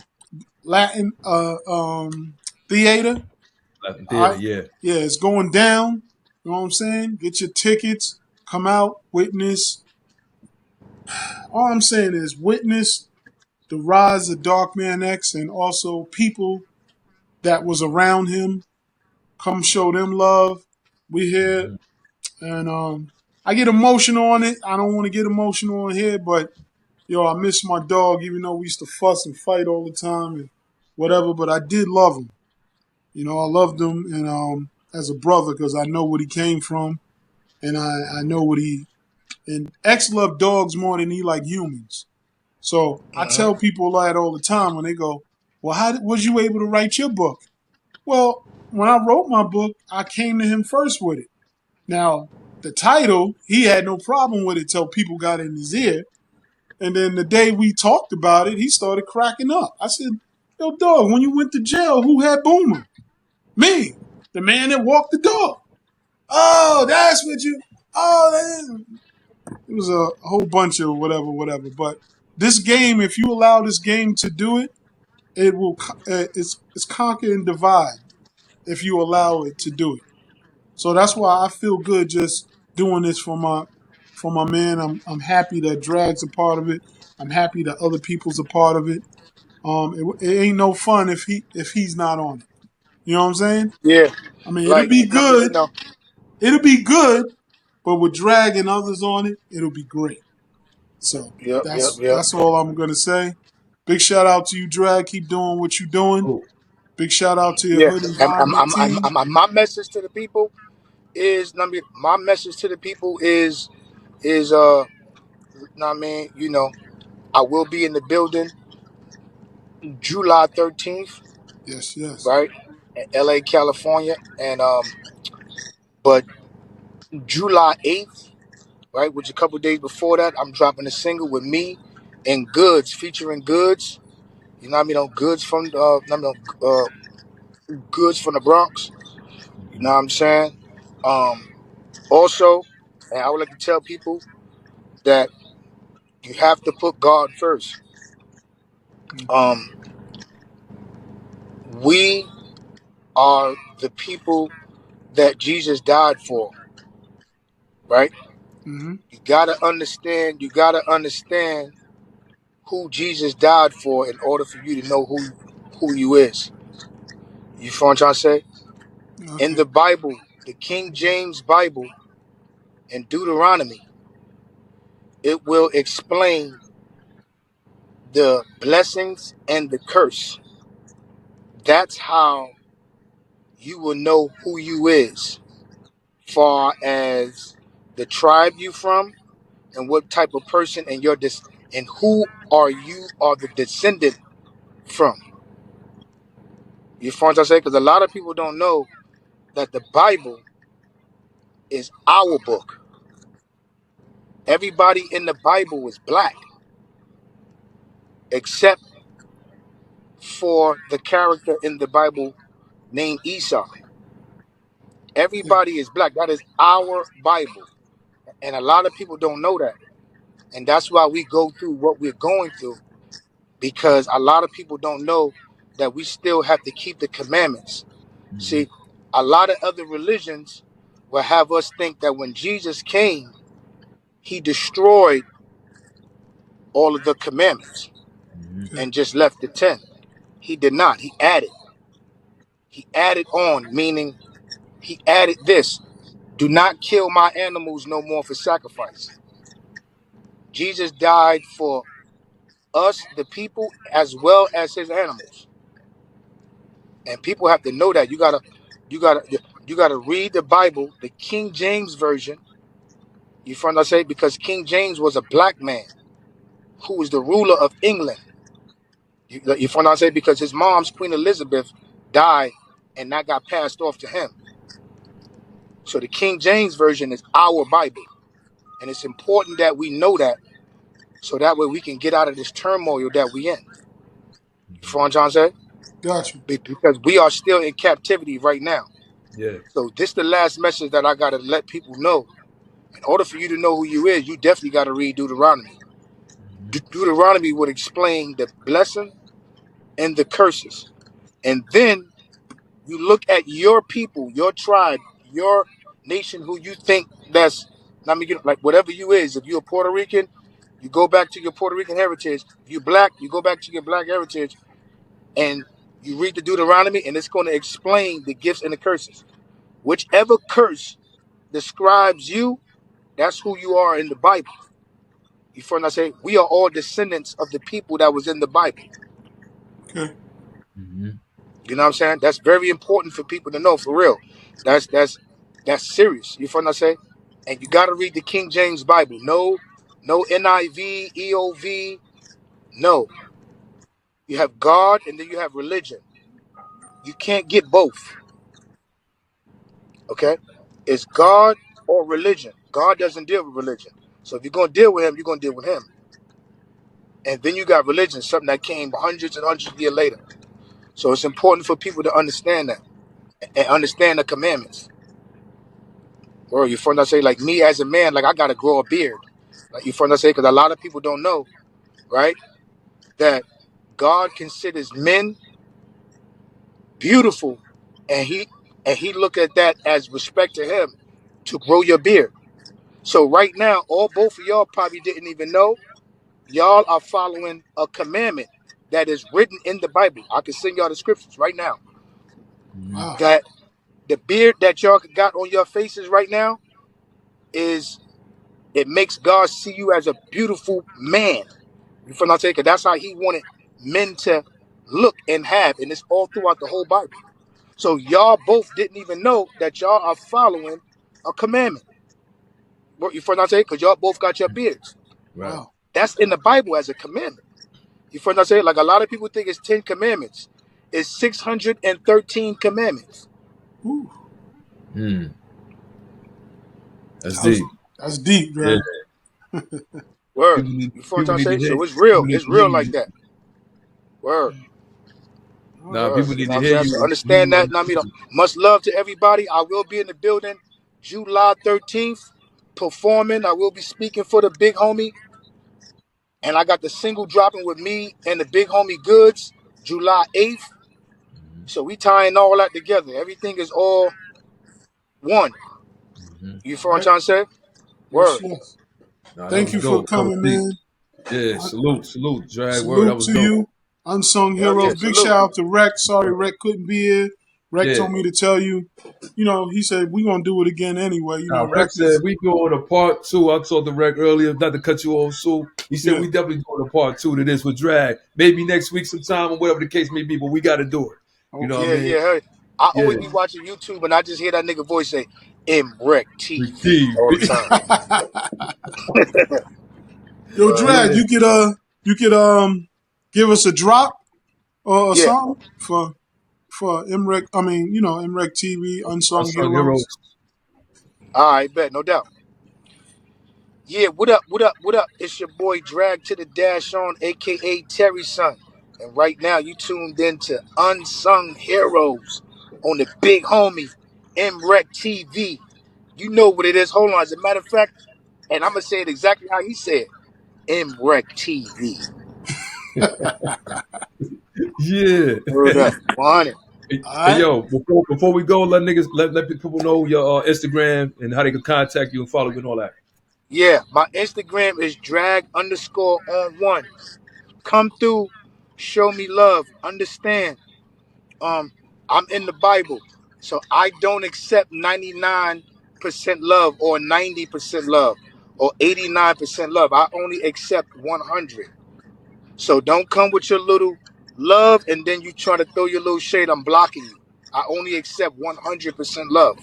Latin Theater. Latin All theater, right. yeah. Yeah, it's going down. You know what I'm saying? Get your tickets. Come out, witness. All I'm saying is witness the rise of Dark Man X and also people that was around him. Come show them love. We here Mhm. and I get emotional on it. I don't want to get emotional on here, but I miss my dog, even though we used to fuss and fight all the time and whatever. But I did love him. I loved him and as a brother because I know what he came from and I know what he and X loved dogs more than he liked humans. So I Hmm. tell people that all the time when they go, "Well, was you able to write your book?" Well, when I wrote my book, I came to him first with it. Now the title, he had no problem with it till people got in his ear, and then the day we talked about it, he started cracking up. I said, "Yo, dog, when you went to jail, who had Boomer? Me, the man that walked the dog." Oh, that's what you. Oh, it was a whole bunch of whatever, whatever. But this game, if you allow this game to do it, it will. It's conquer and divide if you allow it to do it. So that's why I feel good just doing this for my man. I'm happy that Drag's a part of it. I'm happy that other people's a part of it. It ain't no fun if he's not on it. You know what I'm saying? Yeah, I mean, it'll like be I mean, good. It'll be good, but with Drag and others on it, it'll be great. So yep, yep, that's yep. that's all I'm gonna say. Big shout out to you, Drag. Keep doing what you're doing. Oh, Big shout out to your Yeah, hood environment team. my message to the people is, I mean, my message to the people is I mean, I will be in the building July 13th, Yes, yes. right, in LA, California, and but July 8th, right, which a couple days before that, I'm dropping a single with me and Goods, featuring Goods. You know what I mean? On Goods from Goods from the Bronx. You know what I'm saying? Um, Also, and I would like to tell people that you have to put God first. Okay. Um, we are the people that Jesus died for, right? Mm-hmm. You gotta understand who Jesus died for in order for you to know who you is. You feel what I'm trying to say? In Okay. the Bible, the King James Bible in Deuteronomy, it will explain the blessings and the curse. That's how you will know who you is, far as the tribe you from and what type of person and and who are the descendant from. You feel what I'm saying? Because a lot of people don't know that the Bible is our book. Everybody in the Bible is black except for the character in the Bible named Esau. Okay. Everybody is black. That is our Bible. And a lot of people don't know that. And that's why we go through what we're going through, because a lot of people don't know that we still have to keep the commandments. Mm-hmm. See, a lot of other religions will have us think that when Jesus came, he destroyed all of the commandments Mm-hmm. Okay. and just left the 10. He did not. He added. He added on, meaning he added this: do not kill my animals no more for sacrifice. Jesus died for us, the people, as well as his animals. And people have to know that. You gotta, you gotta read the Bible, the King James version. You find what I say? Because King James was a black man who was the ruler of England. You find what I say? Because his mom's Queen Elizabeth died, and that got passed off to him. So the King James version is our Bible, and it's important that we know that, so that way we can get out of this turmoil that we in. You find what I'm saying? Got you. Because we are still in captivity right now. Yeah. So this the last message that I gotta let people know. In order for you to know who you is, you definitely gotta read Deuteronomy. Mm-hmm. Deuteronomy would explain the blessing and the curses. And then you look at your people, your tribe, your nation, who you think that's not me, like whatever you is. If you're a Puerto Rican, you go back to your Puerto Rican heritage. If you black, you go back to your black heritage, and you read the Deuteronomy, and it's going to explain the gifts and the curses. Whichever curse describes you, that's who you are in the Bible. You feel what I say? We are all descendants of the people that was in the Bible. Okay. Mm-hmm. You know what I'm saying? That's very important for people to know, for real. That's serious. You feel what I say? And you got to read the King James Bible. No NIV, EOV. No. You have God and then you have religion. You can't get both. Okay? It's God or religion. God doesn't deal with religion. So if you're going to deal with him, you're going to deal with him. And then you got religion, something that came hundreds and hundreds of years later. So it's important for people to understand that and understand the commandments. Or you feel what I say? Like me as a man, like I got to grow a beard. Like you feel what I say? Because a lot of people don't know, right? That God considers men beautiful, and he look at that as respect to him to grow your beard. So right now, all both of y'all probably didn't even know, y'all are following a commandment that is written in the Bible. I can send y'all the scriptures right now. Mm-hmm. Wow. That the beard that y'all got on your faces right now is, it makes God see you as a beautiful man. You feel what I'm saying? 'Cause that's how he wanted men to look and have, and it's all throughout the whole Bible. So y'all both didn't even know that y'all are following a commandment. You feel what I'm saying? Because y'all both got your beards. Right. Wow. That's in the Bible as a commandment. You feel what I'm saying? Like a lot of people think it's 10 commandments. It's 613 commandments. Ooh. Mm. That's That was, deep. that's deep, Yeah. Drag. Word. People need You feel what people I'm need to saying? hear So it's real. people need It's to hear real like you. that. Word. All Nah, right. Word. people You need know what to I'm hear saying? So you. understand You that. Now, much love to everybody. I will be in the building July 13th performing. I will be speaking for the big homie. And I got the single dropping with me and the big homie Goods July 8th. So we tying all that together. Everything is all one. mm-hmm. You All feel what I'm right. trying to say? Yes, Word. yes. Nah, that Thank was you for dope. That was coming, deep. man. Yeah, salute, drag word. That Salute was to dope. you, Unsung Hell Heroes. yeah. Big Salute. shout out to Rec. Sorry, Rec couldn't be here. Rec Yeah. told me to tell you. You know, he said we're gonna do it again anyway. You Now, know, Rec Rex said is we doing a part two. I told the Rec earlier, not to cut you off, Sue. He said yeah. we definitely doing a part two to this with drag. Maybe next week sometime or whatever the case may be, but we got to do it. You know what Okay. I Yeah, mean? yeah. Hey, I Yeah. always be watching YouTube and I just hear that nigga voice say MREC TV TV. all the time. Yo, Drag, Yeah. you could give us a drop or a Yeah. song for MREC. I mean, you know, MREC TV, Unsung Unsung Heroes. Heroes. All right, bet. No doubt. Yeah, what up, what up, what up? It's your boy Drag to the Dash On, aka Terry's son. And right now you tuned in to Unsung Heroes on the big homie MREC TV. You know what it is. Hold on. As a matter of fact, and I'm gonna say it exactly how he said. MREC TV. Yeah. Word up. 100. Hey, All hey, right. yo, before we go, let niggas let people know your Instagram and how they can contact you and follow you and all that. Yeah, my Instagram is drag_on1. Come through, show me love. Understand. um I'm in the Bible. So I don't accept 99% love or 90% love or 89% love. I only accept 100. So don't come with your little love and then you try to throw your little shade. I'm blocking you. I only accept 100% love.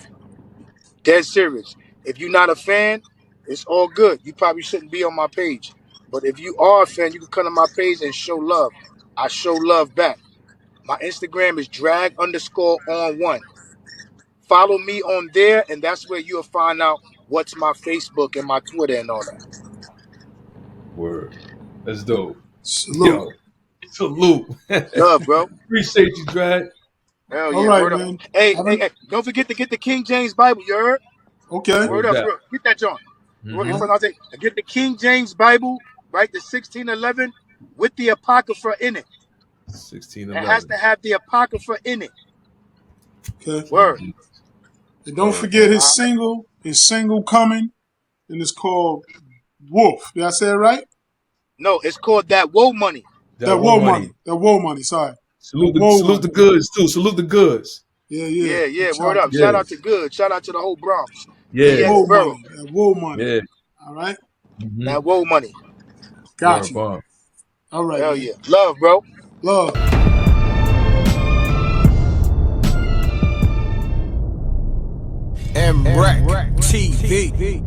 Dead serious. If you're not a fan, it's all good. You probably shouldn't be on my page. But if you are a fan, you can come to my page and show love. I show love back. My Instagram is drag_on1. Follow me on there, and that's where you'll find out what's my Facebook and my Twitter and all that. Word. That's dope. Salute. Yo, salute. Love, bro. Appreciate you, Drag. Hell All yeah, right, word up. man. Hey, I hey, don't. hey, don't forget to get the King James Bible, you heard? Okay. Word No up, doubt. bro. Get that, John. Your Mm-hmm. Uh-huh. friend, I'll say, get the King James Bible, right? The 1611 with the Apocrypha in it. It has 1611. to have the Apocrypha in it. Okay. Word. And don't Word, forget word. All right. his single coming, and it's called Wolf. Did I say it right? No, it's called That Woe Money. That That one Woe Money. money. That Woe Money. Sorry. That Salute Woe the Money. goods too. Salute the goods. Yeah, yeah. Yeah, yeah, Reach word out to up. them. Shout Yeah. out to Good. Shout out to the whole Bronx. That Yeah. EX Woe Borough. Money. That Woe Money. Yeah. All right. Mm-hmm. That Woe Money. Got Word you. bomb. All right, Hell man. yeah. Love, bro. Love. MREC TV.